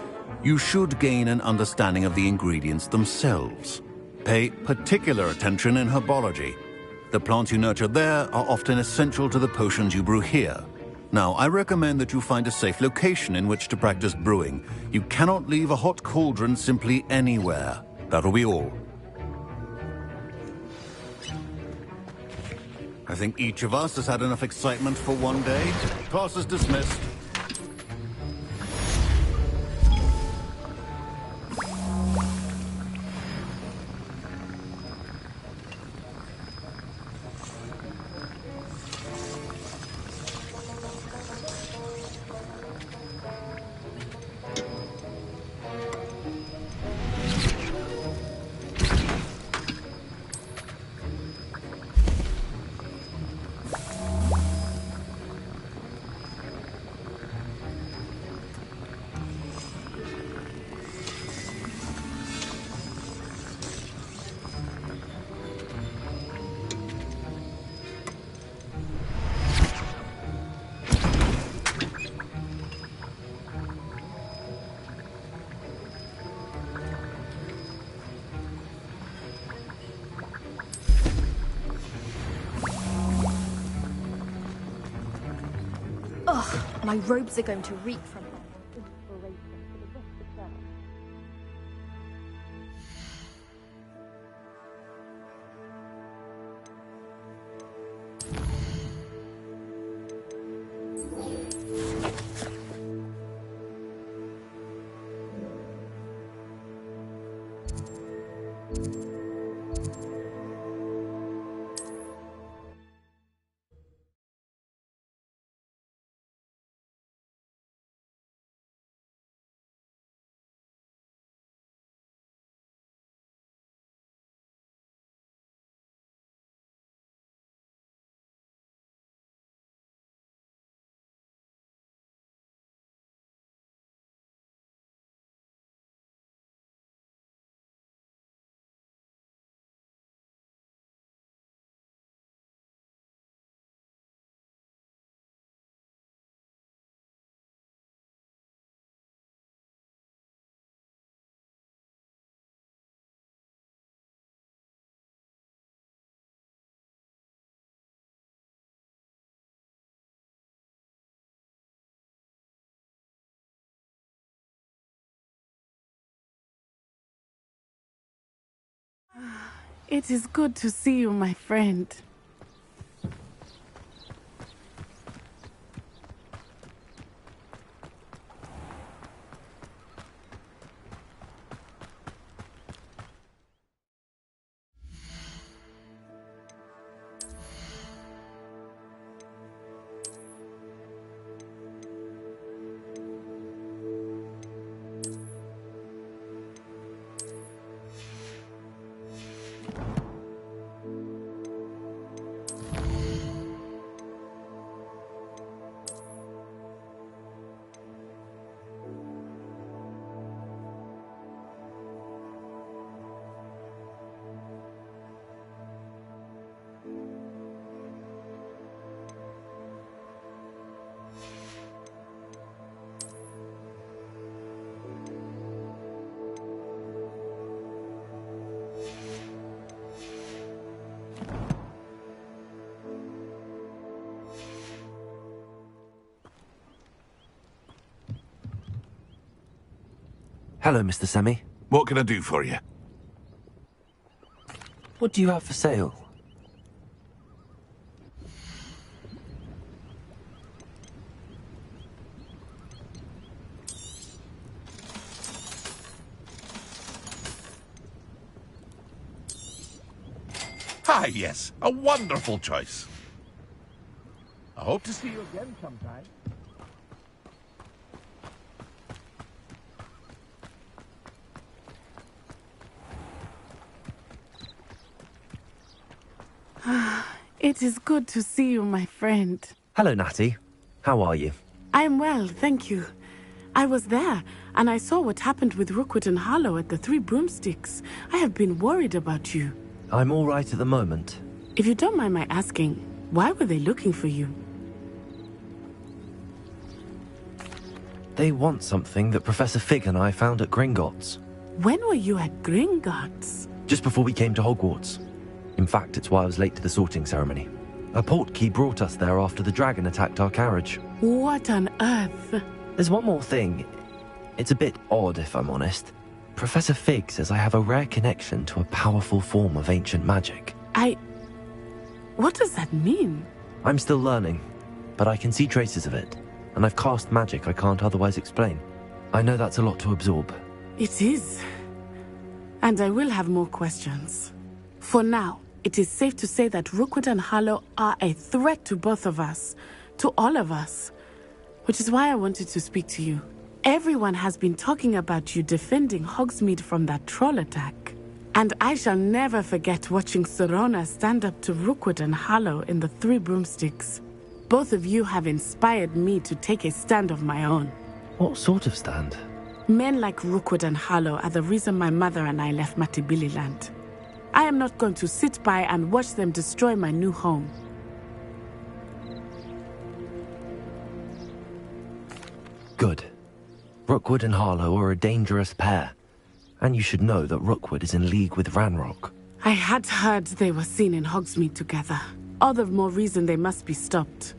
you should gain an understanding of the ingredients themselves. Pay particular attention in herbology. The plants you nurture there are often essential to the potions you brew here. Now, I recommend that you find a safe location in which to practice brewing. You cannot leave a hot cauldron simply anywhere. That'll be all. I think each of us has had enough excitement for one day. Class is dismissed. Ugh, my robes are going to reek from inspiration for the rest of them. It is good to see you, my friend. Hello, Mr. Semi. What can I do for you? What do you have for sale? Ah, yes. A wonderful choice. I hope to see you again sometime. It is good to see you, my friend. Hello, Natty. How are you? I am well, thank you. I was there, and I saw what happened with Rookwood and Harlow at the Three Broomsticks. I have been worried about you. I'm all right at the moment. If you don't mind my asking, why were they looking for you? They want something that Professor Fig and I found at Gringotts. When were you at Gringotts? Just before we came to Hogwarts. In fact, it's why I was late to the sorting ceremony. A portkey brought us there after the dragon attacked our carriage. What on earth? There's one more thing. It's a bit odd, if I'm honest. Professor Fig says I have a rare connection to a powerful form of ancient magic. What does that mean? I'm still learning, but I can see traces of it, and I've cast magic I can't otherwise explain. I know that's a lot to absorb. It is. And I will have more questions. For now, it is safe to say that Rookwood and Harlow are a threat to both of us, to all of us. Which is why I wanted to speak to you. Everyone has been talking about you defending Hogsmeade from that troll attack. And I shall never forget watching Serona stand up to Rookwood and Harlow in the Three Broomsticks. Both of you have inspired me to take a stand of my own. What sort of stand? Men like Rookwood and Harlow are the reason my mother and I left Matibililand. I am not going to sit by and watch them destroy my new home. Good. Rookwood and Harlow are a dangerous pair. And you should know that Rookwood is in league with Ranrock. I had heard they were seen in Hogsmeade together. All the more reason they must be stopped.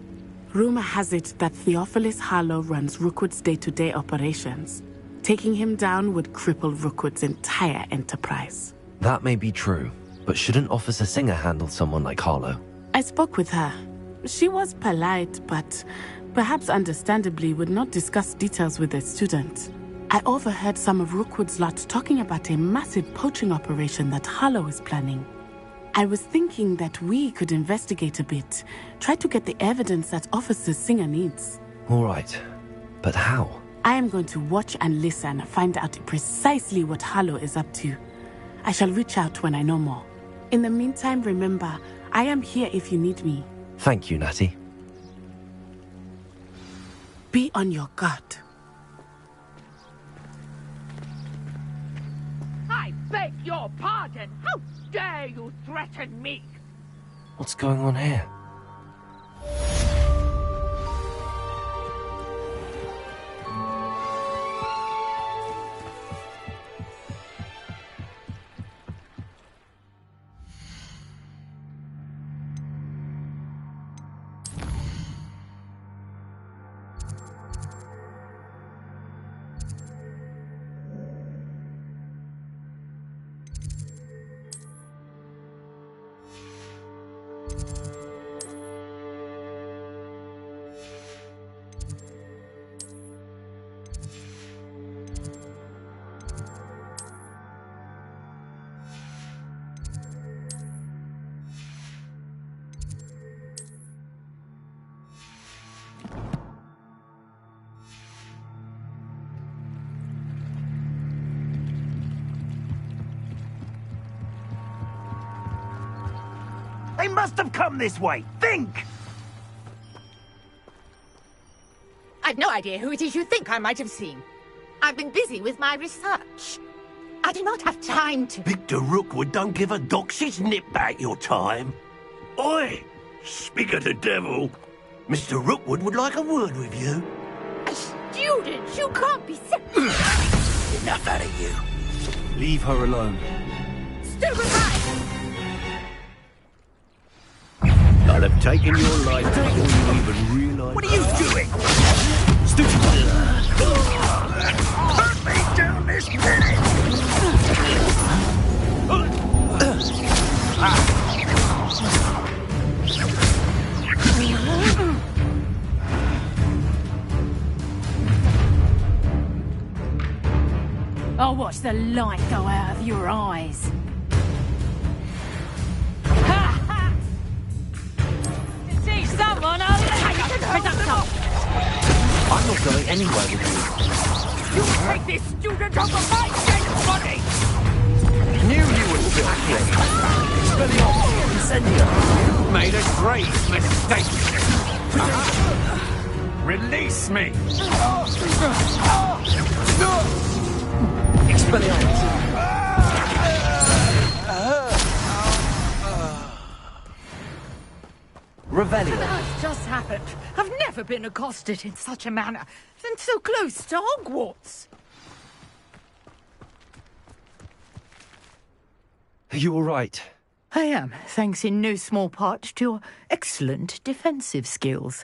Rumor has it that Theophilus Harlow runs Rookwood's day-to-day operations. Taking him down would cripple Rookwood's entire enterprise. That may be true, but shouldn't Officer Singer handle someone like Harlow? I spoke with her. She was polite, but perhaps understandably would not discuss details with a student. I overheard some of Rookwood's lot talking about a massive poaching operation that Harlow is planning. I was thinking that we could investigate a bit, try to get the evidence that Officer Singer needs. All right, but how? I am going to watch and listen, find out precisely what Harlow is up to. I shall reach out when I know more. In the meantime, remember, I am here if you need me. Thank you, Natty. Be on your guard. I beg your pardon! How dare you threaten me? What's going on here? They must have come this way. Think! I've no idea who it is you think I might have seen. I've been busy with my research. I do not have time to... Victor Rookwood don't give a doxy's nip back your time. Oi! Speak of the devil. Mr. Rookwood would like a word with you. A student? You can't be Enough out of you. Leave her alone. Stupefy! I'll have taken your life before you even realise. What are you doing? Stupefy! Put me down this minute! I'll watch the light go out of your eyes. See someone, I'll I'm not going anywhere with you. You take this student off of my dead body! Knew you would be here. Expelliarmus, Incendio. made a grave mistake. Release me! Expelliarmus! Revelio. That's just happened. I've never been accosted in such a manner, and so close to Hogwarts. Are you all right? I am, thanks in no small part to your excellent defensive skills.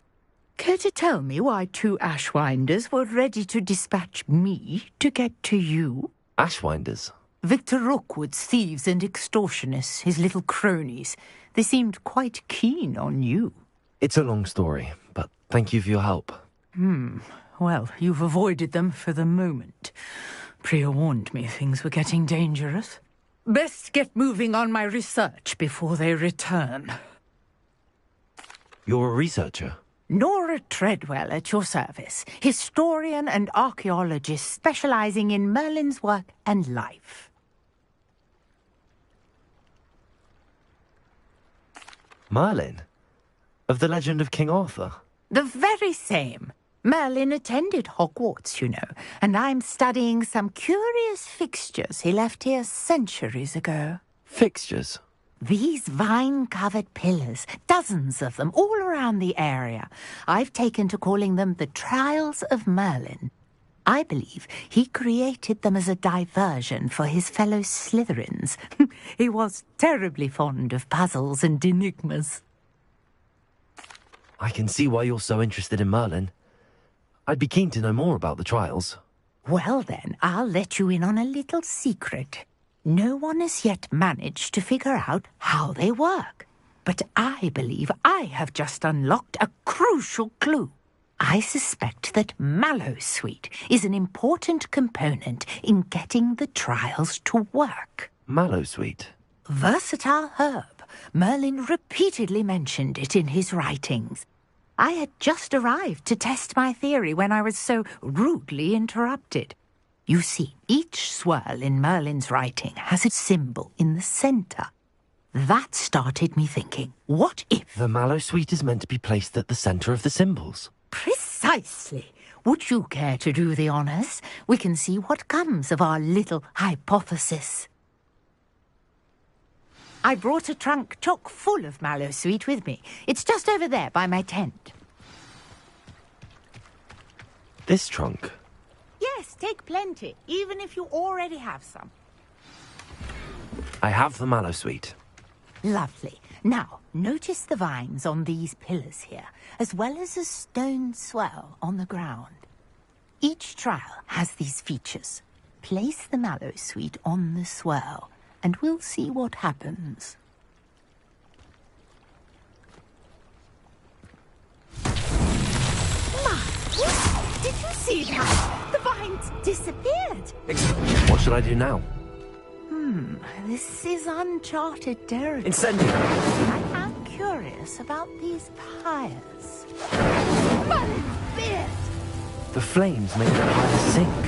Care to tell me why 2 Ashwinders were ready to dispatch me to get to you? Ashwinders? Victor Rookwood's thieves and extortionists, his little cronies. They seemed quite keen on you. It's a long story, but thank you for your help. Well, you've avoided them for the moment. Priya warned me things were getting dangerous. Best get moving on my research before they return. You're a researcher? Nora Treadwell at your service, historian and archaeologist specializing in Merlin's work and life. Merlin? Of the legend of King Arthur? The very same. Merlin attended Hogwarts, you know, and I'm studying some curious fixtures he left here centuries ago. Fixtures? These vine-covered pillars, dozens of them, all around the area. I've taken to calling them the Trials of Merlin. I believe he created them as a diversion for his fellow Slytherins. He was terribly fond of puzzles and enigmas. I can see why you're so interested in Merlin. I'd be keen to know more about the trials. Well then, I'll let you in on a little secret. No one has yet managed to figure out how they work. But I believe I have just unlocked a crucial clue. I suspect that Mallowsweet is an important component in getting the trials to work. Mallowsweet? Versatile herb. Merlin repeatedly mentioned it in his writings. I had just arrived to test my theory when I was so rudely interrupted. You see, each swirl in Merlin's writing has a symbol in the centre. That started me thinking, what if... The Mallowsweet is meant to be placed at the centre of the symbols. Precisely. Would you care to do the honours? We can see what comes of our little hypothesis. I brought a trunk chock full of Mallowsweet with me. It's just over there by my tent. This trunk? Yes, take plenty, even if you already have some. I have the Mallowsweet. Lovely. Now, notice the vines on these pillars here, as well as a stone swell on the ground. Each trial has these features. Place the Mallowsweet on the swell, and we'll see what happens. Did you see that? The vines disappeared. What should I do now? This is uncharted territory. Incendiary. I am curious about these pyres. Merlin's beard! The flames make the pyre sink.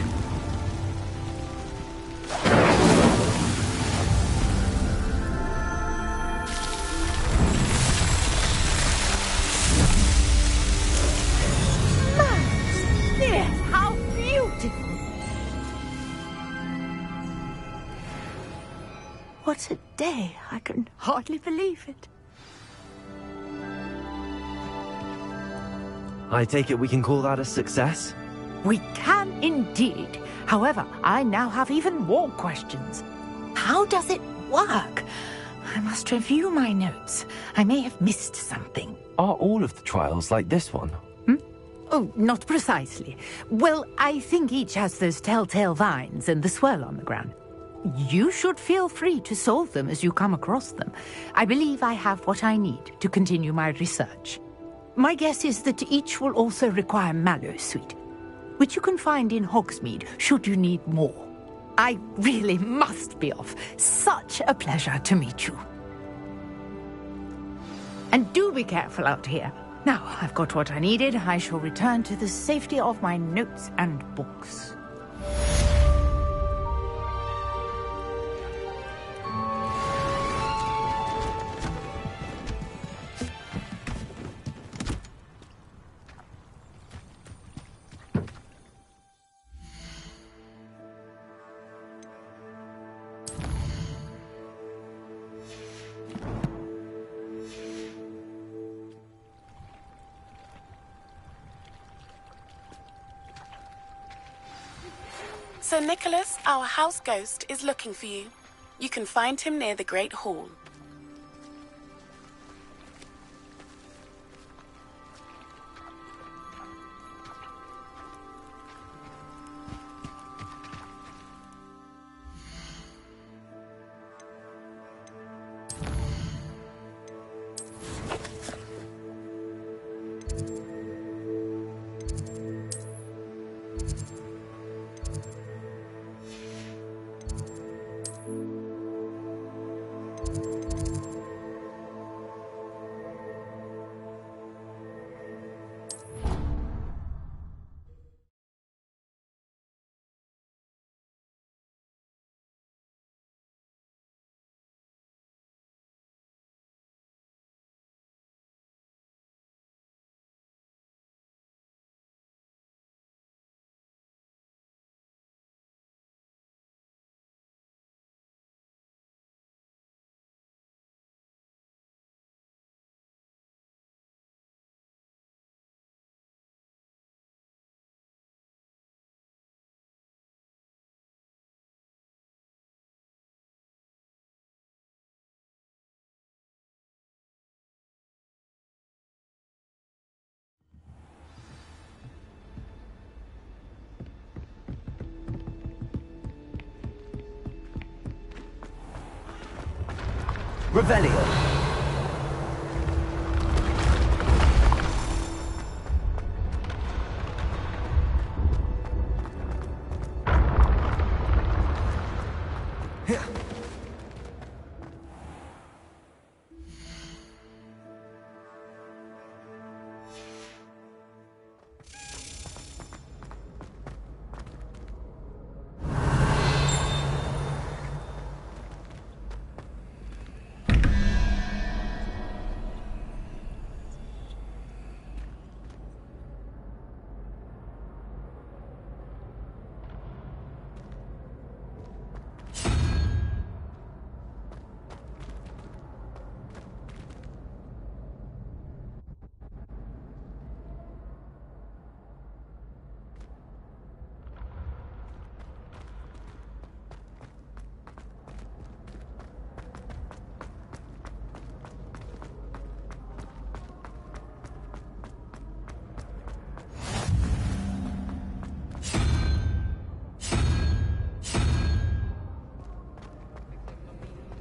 Merlin's beard! How beautiful! What a day! I can hardly believe it. I take it we can call that a success? We can indeed. However, I now have even more questions. How does it work? I must review my notes. I may have missed something. Are all of the trials like this one? Oh, not precisely. Well, I think each has those telltale vines and the swirl on the ground. You should feel free to solve them as you come across them. I believe I have what I need to continue my research. My guess is that each will also require Mallowsweet, which you can find in Hogsmeade should you need more. I really must be off. Such a pleasure to meet you. And do be careful out here. Now I've got what I needed, I shall return to the safety of my notes and books. Sir Nicholas, our house ghost, is looking for you. You can find him near the Great Hall. Revelio.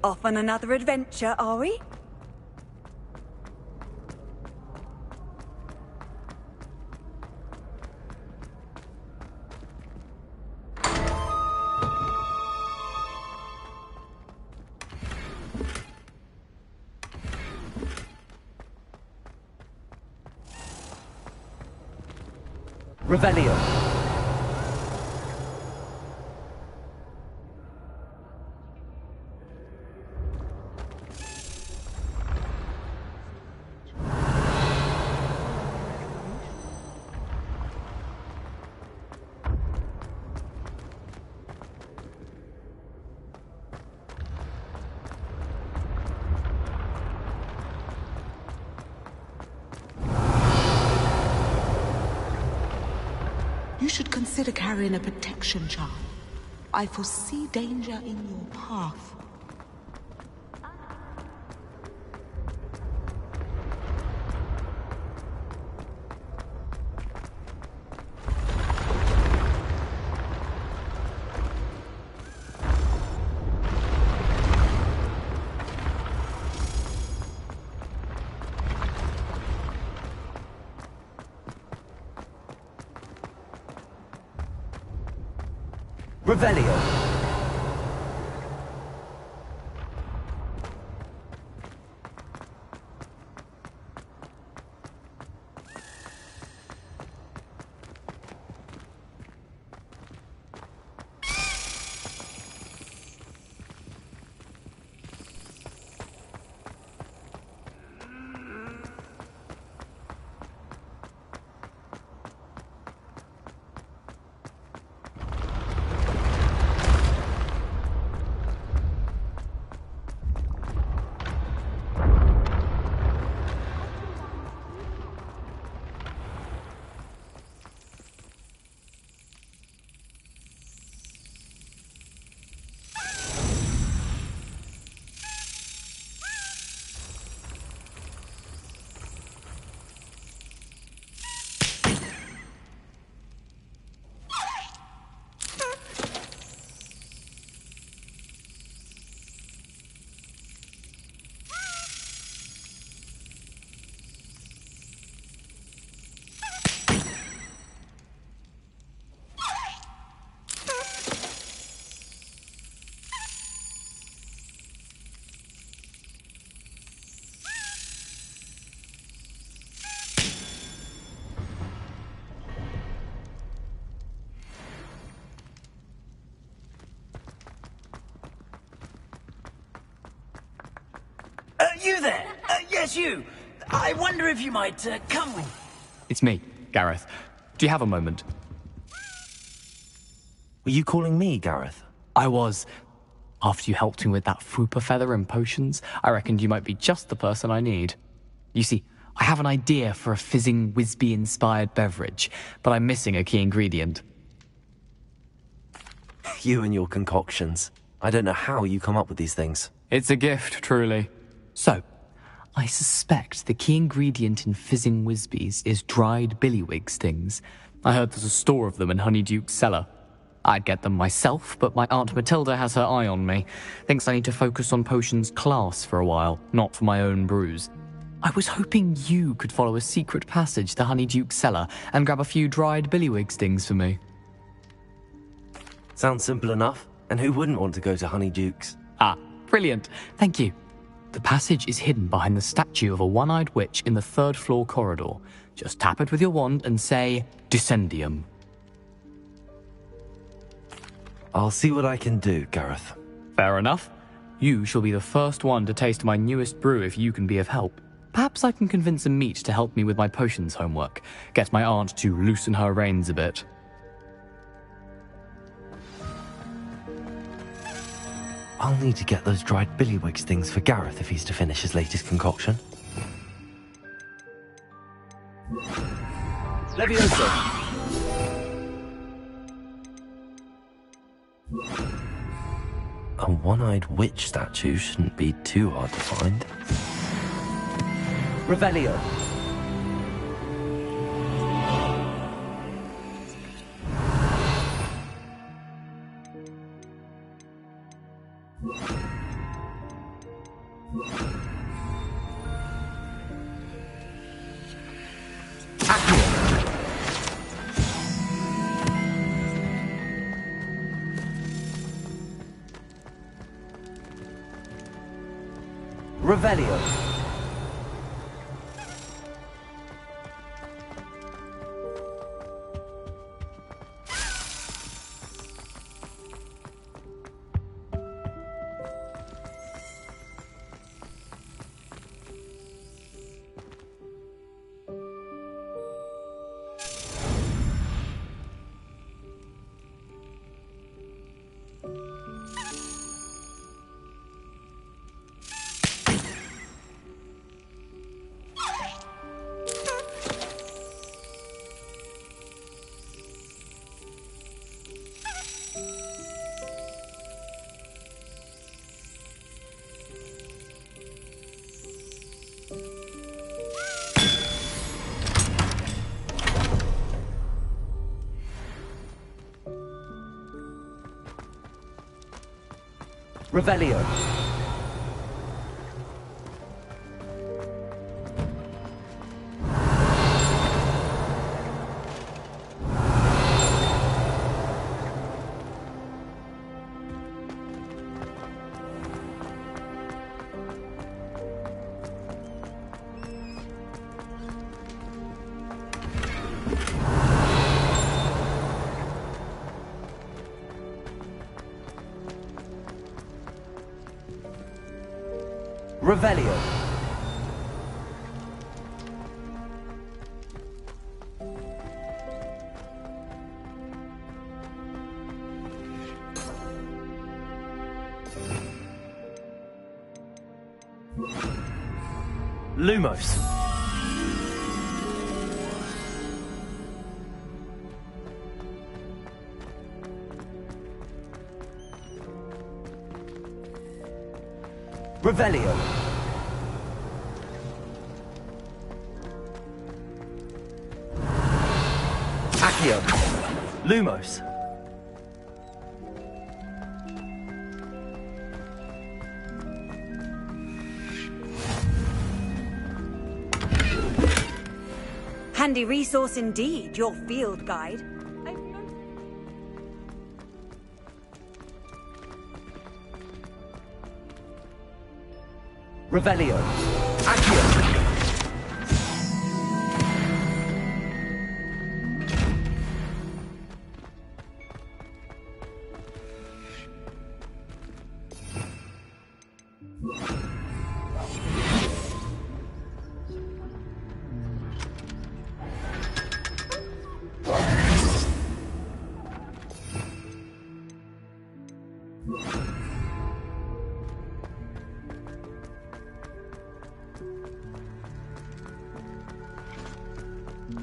Off on another adventure, are we? Revelio. You should consider carrying a protection charm. I foresee danger in your path. Revelio. You there? Yes, you. I wonder if you might come with... It's me, Gareth. Do you have a moment? Were you calling me, Gareth? I was. After you helped me with that fupa feather and potions, I reckoned you might be just the person I need. You see, I have an idea for a fizzing Wisby-inspired beverage, but I'm missing a key ingredient. You and your concoctions. I don't know how you come up with these things. It's a gift, truly. So, I suspect the key ingredient in fizzing Wisbies is dried billywig stings. I heard there's a store of them in Honeyduke's cellar. I'd get them myself, but my Aunt Matilda has her eye on me. Thinks I need to focus on potions class for a while, not for my own brews. I was hoping you could follow a secret passage to Honeyduke's cellar and grab a few dried billywig stings for me. Sounds simple enough. And who wouldn't want to go to Honeyduke's? Ah, brilliant. Thank you. The passage is hidden behind the statue of a one-eyed witch in the third-floor corridor. Just tap it with your wand and say, Descendium. I'll see what I can do, Gareth. Fair enough. You shall be the first one to taste my newest brew if you can be of help. Perhaps I can convince a meat to help me with my potions homework. Get my aunt to loosen her reins a bit. I'll need to get those dried billywig things for Gareth if he's to finish his latest concoction. Levioso! A one-eyed witch statue shouldn't be too hard to find. Revelio. Revelio. Revelio. Revelio. Lumos. Revelio. Accio. Lumos. Handy resource indeed, your field guide. Revelio. Accio.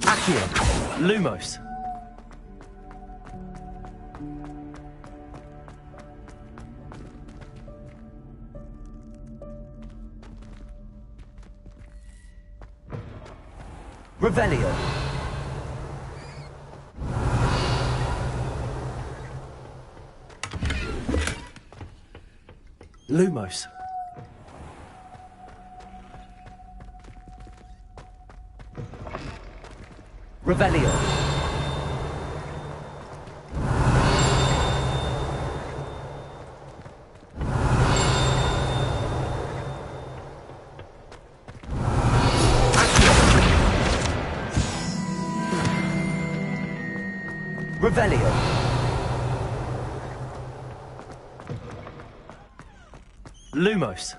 Accio. Lumos. Revelio. Lumos. Revelio. Revelio. Lumos.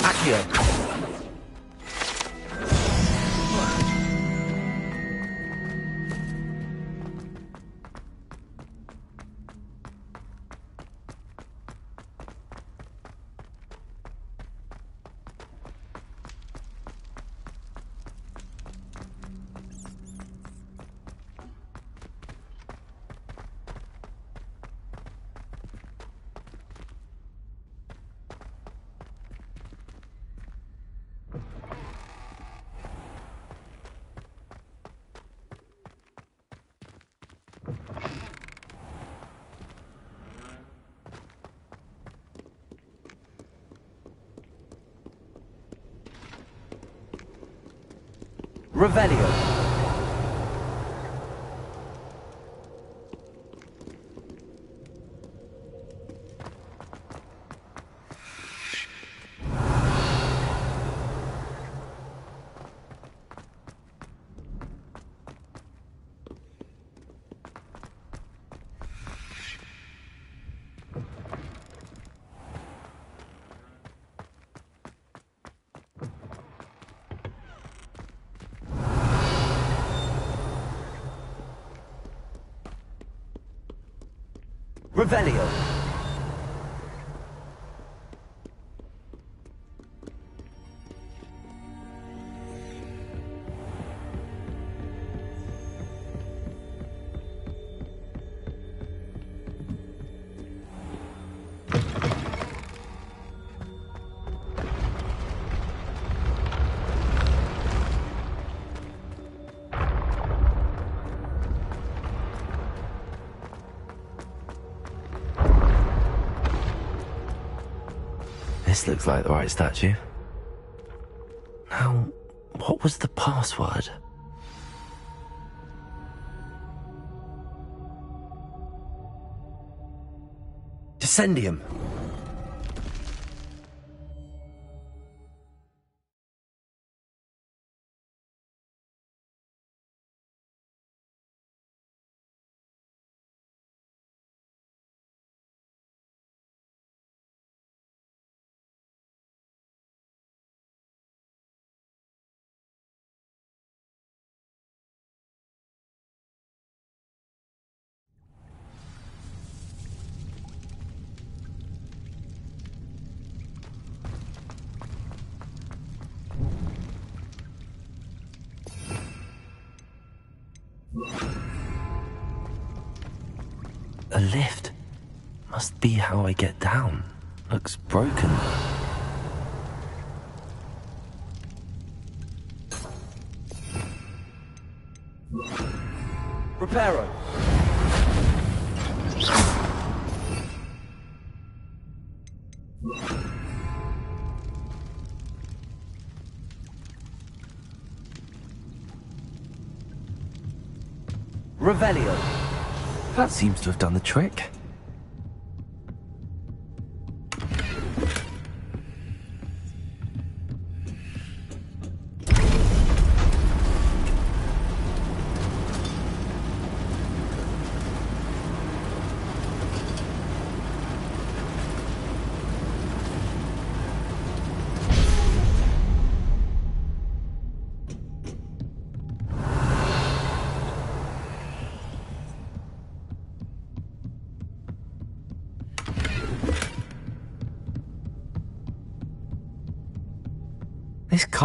Accio. Revelio. Revelio. This looks like the right statue. Now, what was the password? Descendium. A lift. Must be how I get down. Looks broken. Reparo. Revelio. That seems to have done the trick.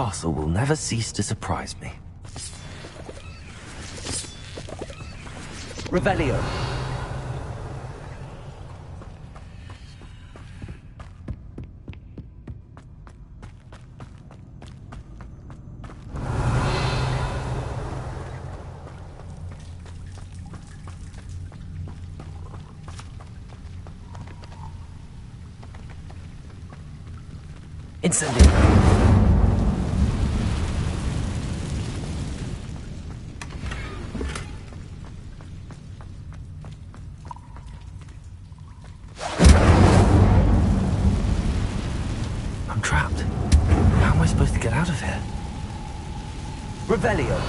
castle will never cease to surprise me. Revelio. Incendio. I'm trapped. How am I supposed to get out of here? Revelio.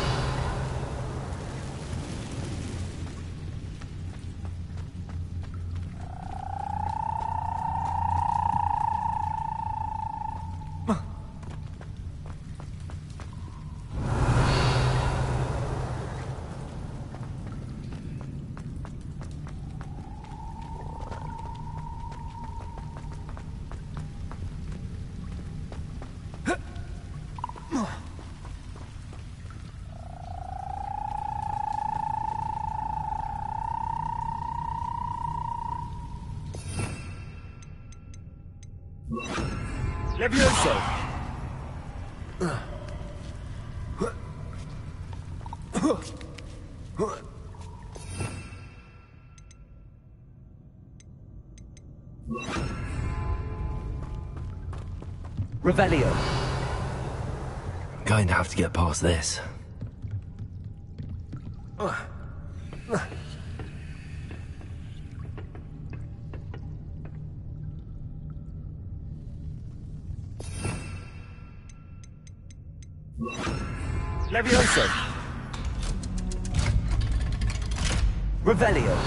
Levioso! Revelio. I'm going to have to get past this. Levioso! Revelio.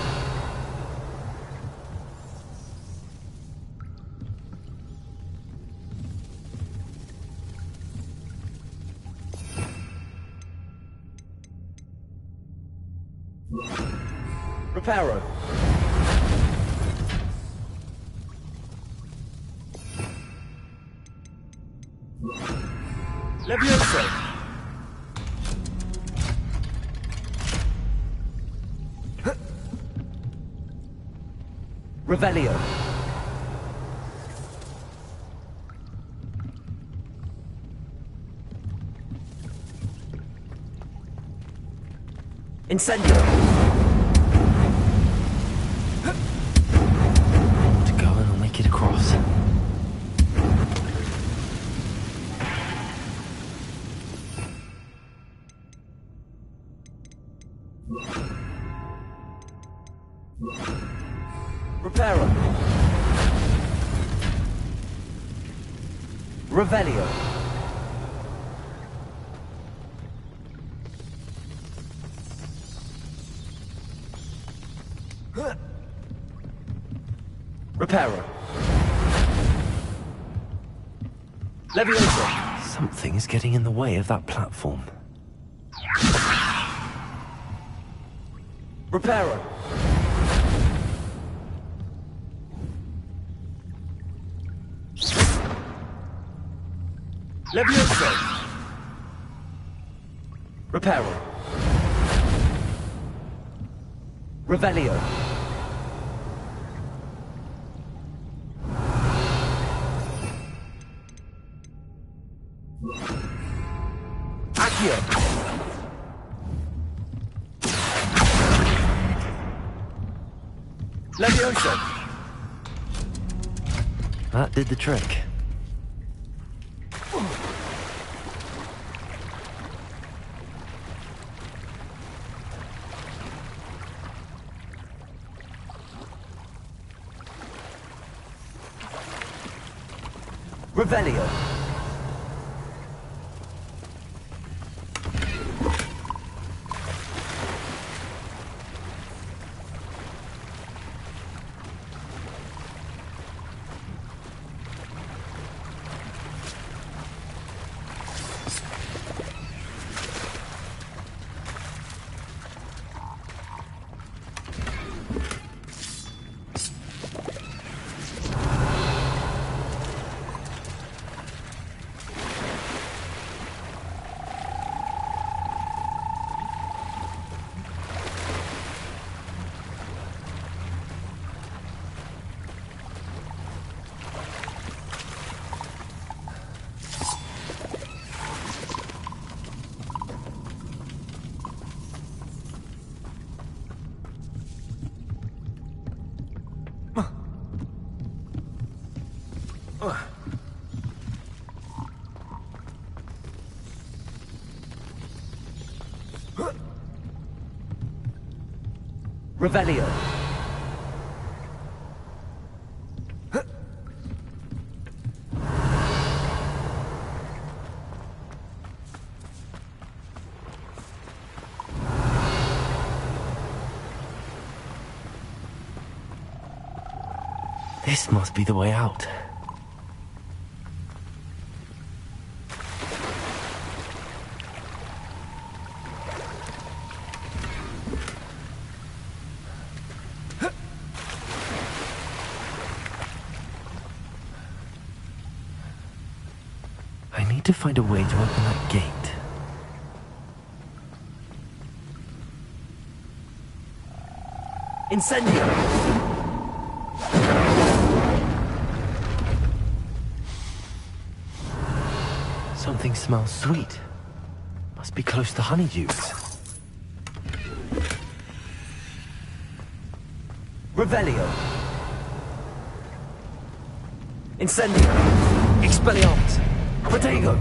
Reparo. Levioso! Revelio. Incendio. To go and I'll make it across. Reparo. Revelio. Reparo. Levioso. Something is getting in the way of that platform. Reparo. Levioso! Reparo. Revelio. Accio. Levioso! That did the trick. Revelio. Revelio. This must be the way out. I need to find a way to open that gate. Incendio! Something smells sweet. Must be close to honeydukes. Revelio. Incendio. Expelliarmus. Protego.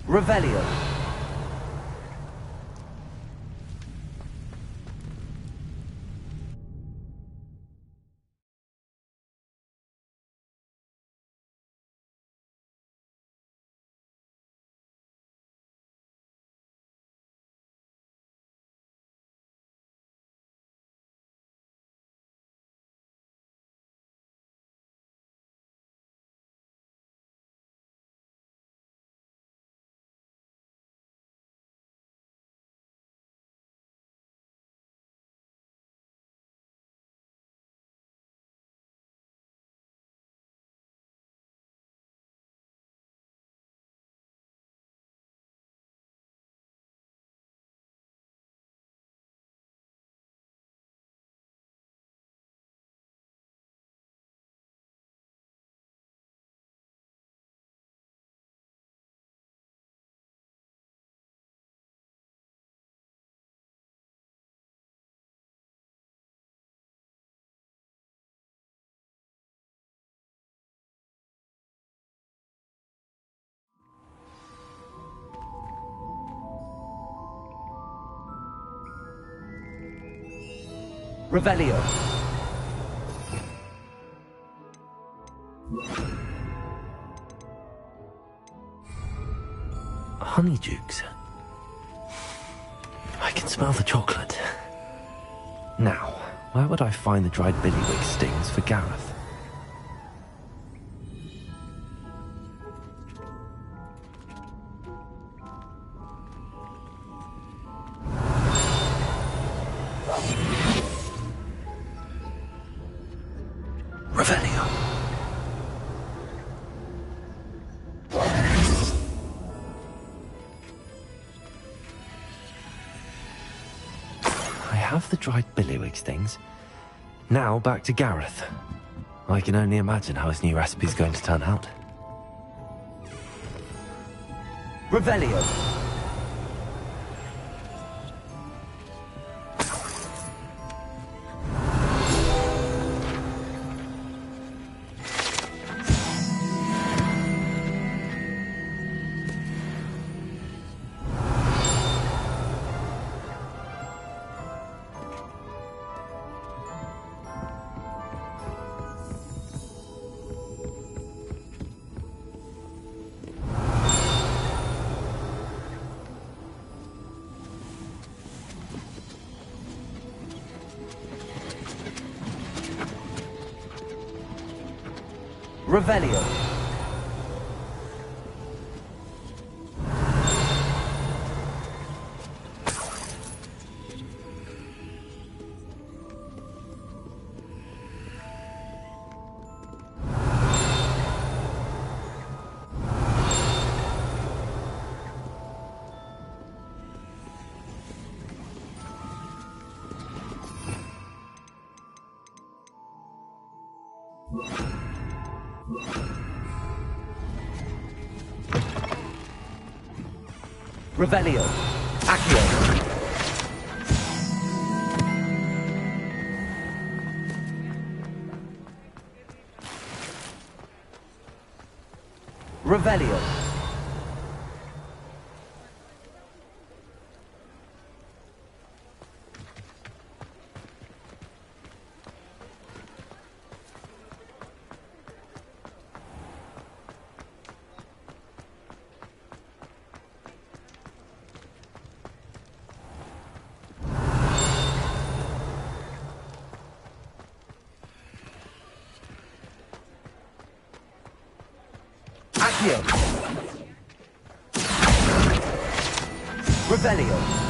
Revelio. Revelio. Honeydukes. I can smell the chocolate. Now, where would I find the dried billywig stings for Gareth? Revelio. I have the dried billywig stings. Now back to Gareth. I can only imagine how his new recipe's going to turn out. Revelio. Revelio. Revelio. Accio. Revelio. Accio. Revelio.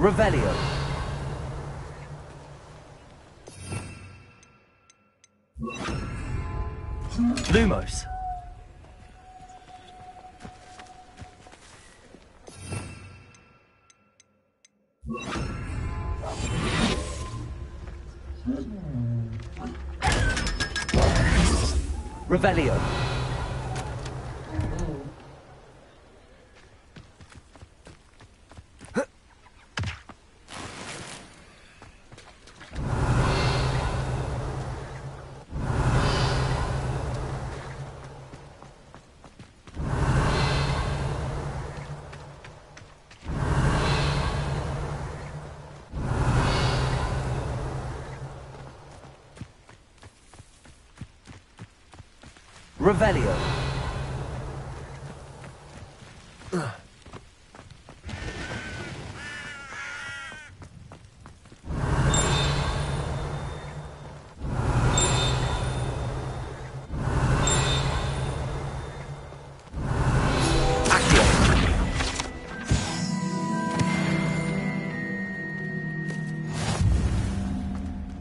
Revelio. Lumos. Revelio. Revelio.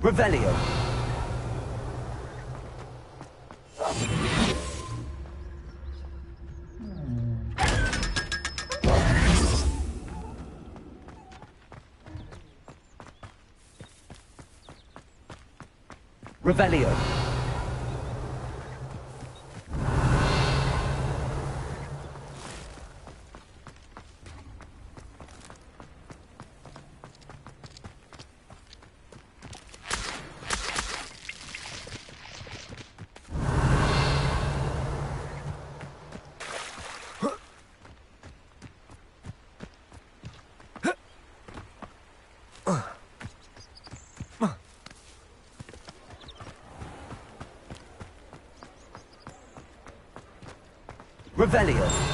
Revelio. Revelio. Revelio.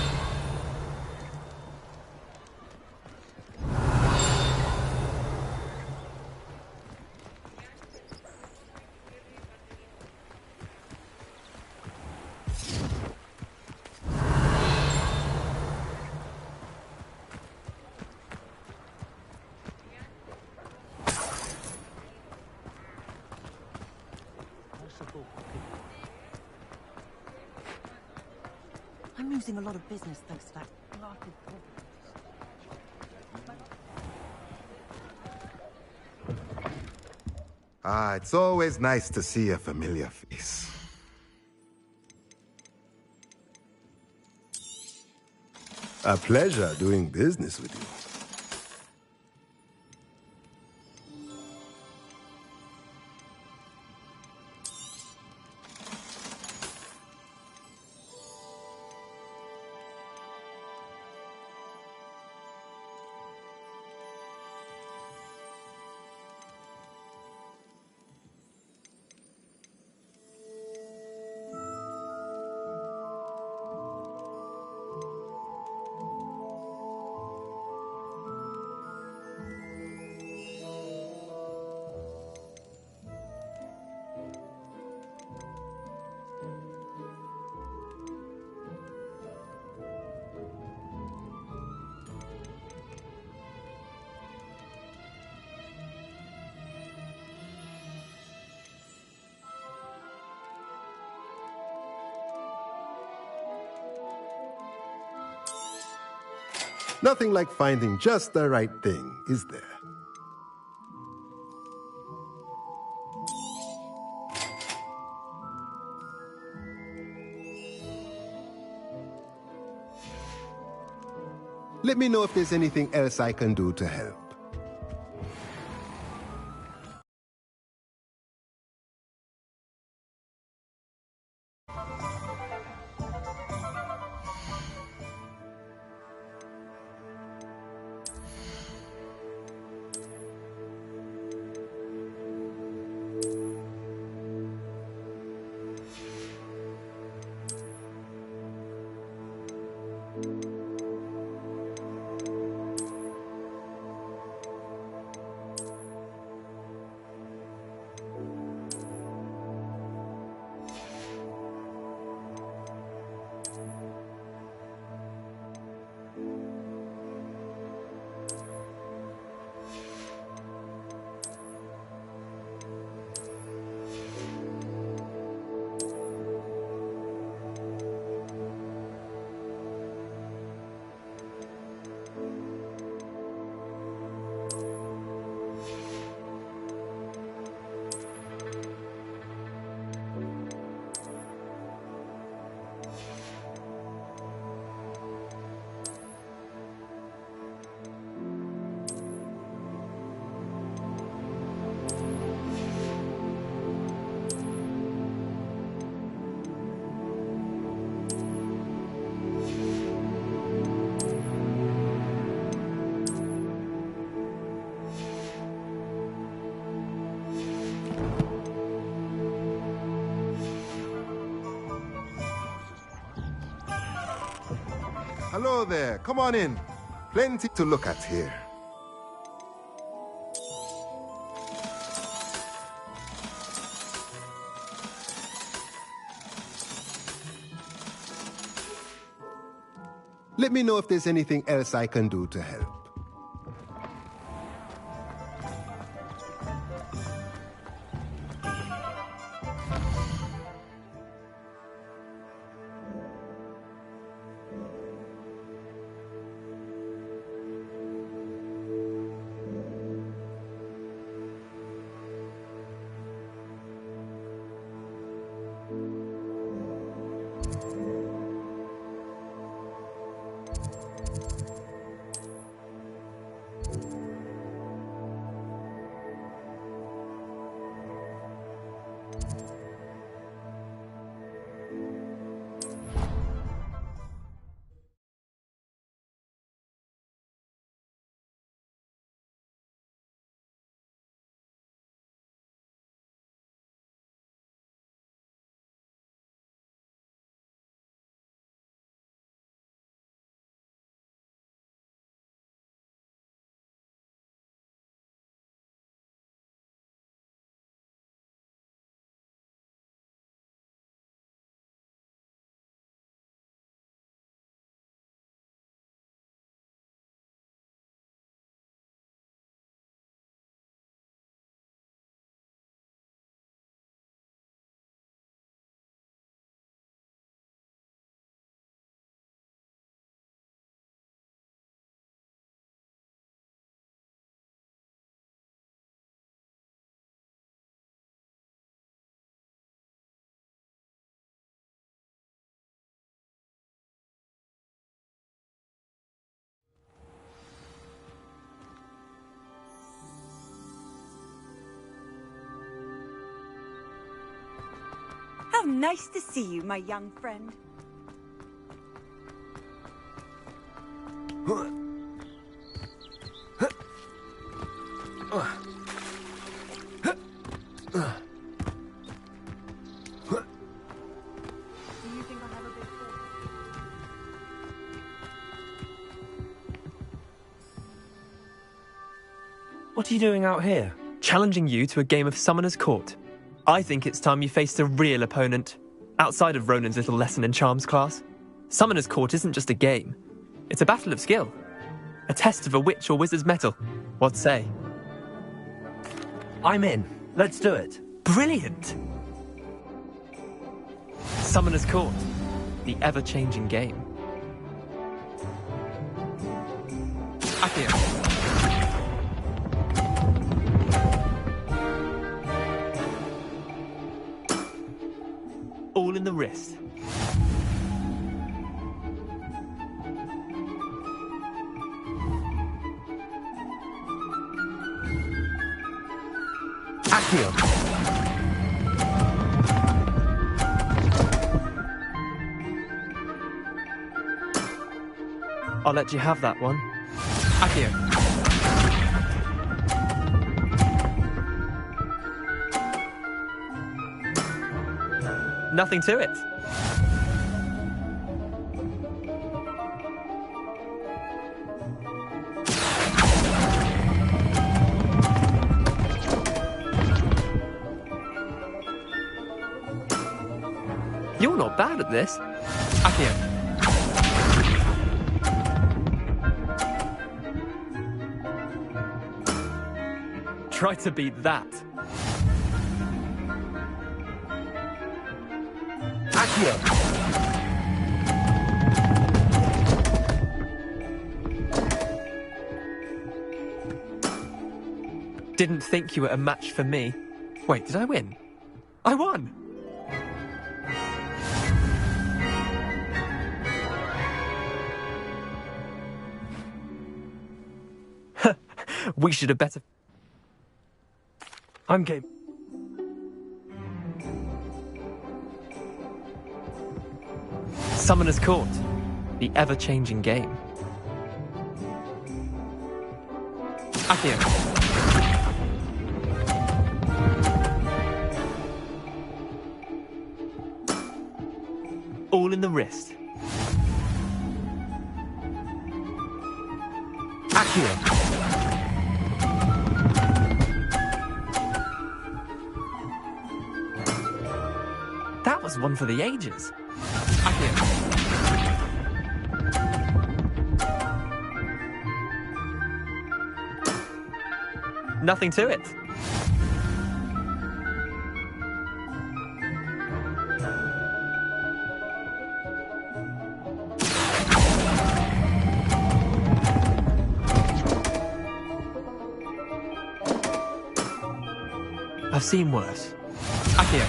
I'm losing a lot of business thanks to that blasted Ah, it's always nice to see a familiar face. A pleasure doing business with you. Nothing like finding just the right thing, is there? Let me know if there's anything else I can do to help. Hello there, come on in. Plenty to look at here. Let me know if there's anything else I can do to help. How nice to see you, my young friend. What are you doing out here? Challenging you to a game of Summoner's Court. I think it's time you faced a real opponent, outside of Ronan's little lesson in charms class. Summoner's Court isn't just a game. It's a battle of skill. A test of a witch or wizard's mettle. What say? I'm in. Let's do it. Brilliant! Summoner's Court. The ever-changing game. Accio. All in the wrist. Accio. I'll let you have that one. Accio. Nothing to it. You're not bad at this. Accio. Try to beat that. Accio. Didn't think you were a match for me. Wait, did I win? I won! We should have better... I'm game. Summoner's Court. The ever-changing game. Accio. All in the wrist. Accio. That was one for the ages. Accio. Nothing to it. I've seen worse. Accio.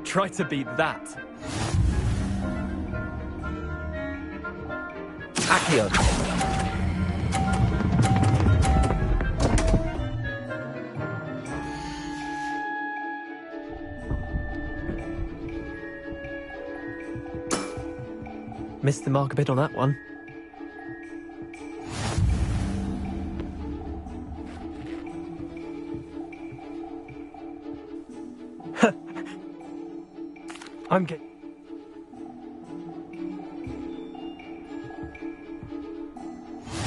Try to beat that. Accio. Missed the mark a bit on that one. I'm getting...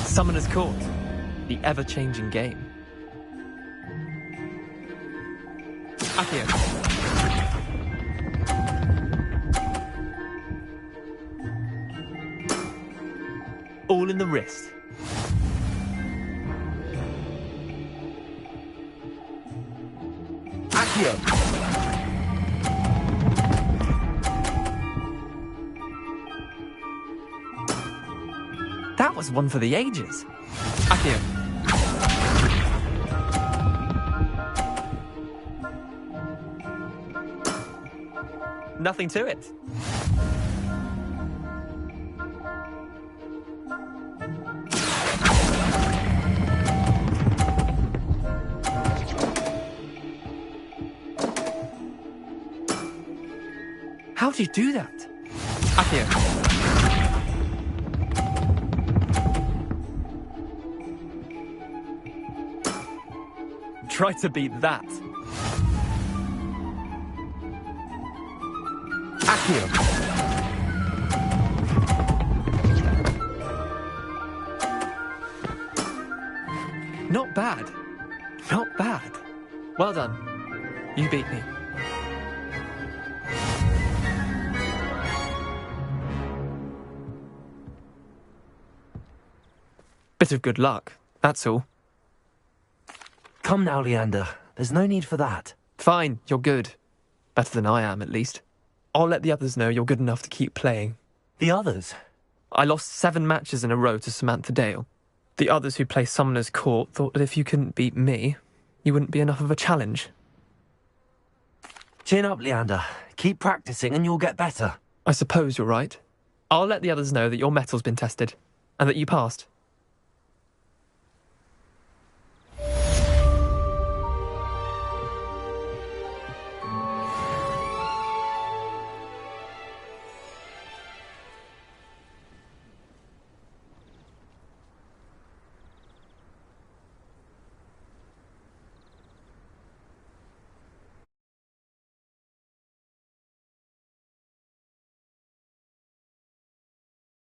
Summoner's Court. The ever-changing game. Accio. All in the wrist. Accio. That was one for the ages. Accio. Nothing to it. How do you do that? Accio. Try to beat that. Accio. Not bad. Not bad. Well done. You beat me. Bit of good luck, that's all. Come now, Leander. There's no need for that. Fine, you're good. Better than I am, at least. I'll let the others know you're good enough to keep playing. The others? I lost 7 matches in a row to Samantha Dale. The others who play Summoner's Court thought that if you couldn't beat me, you wouldn't be enough of a challenge. Chin up, Leander. Keep practicing and you'll get better. I suppose you're right. I'll let the others know that your metal's been tested, and that you passed.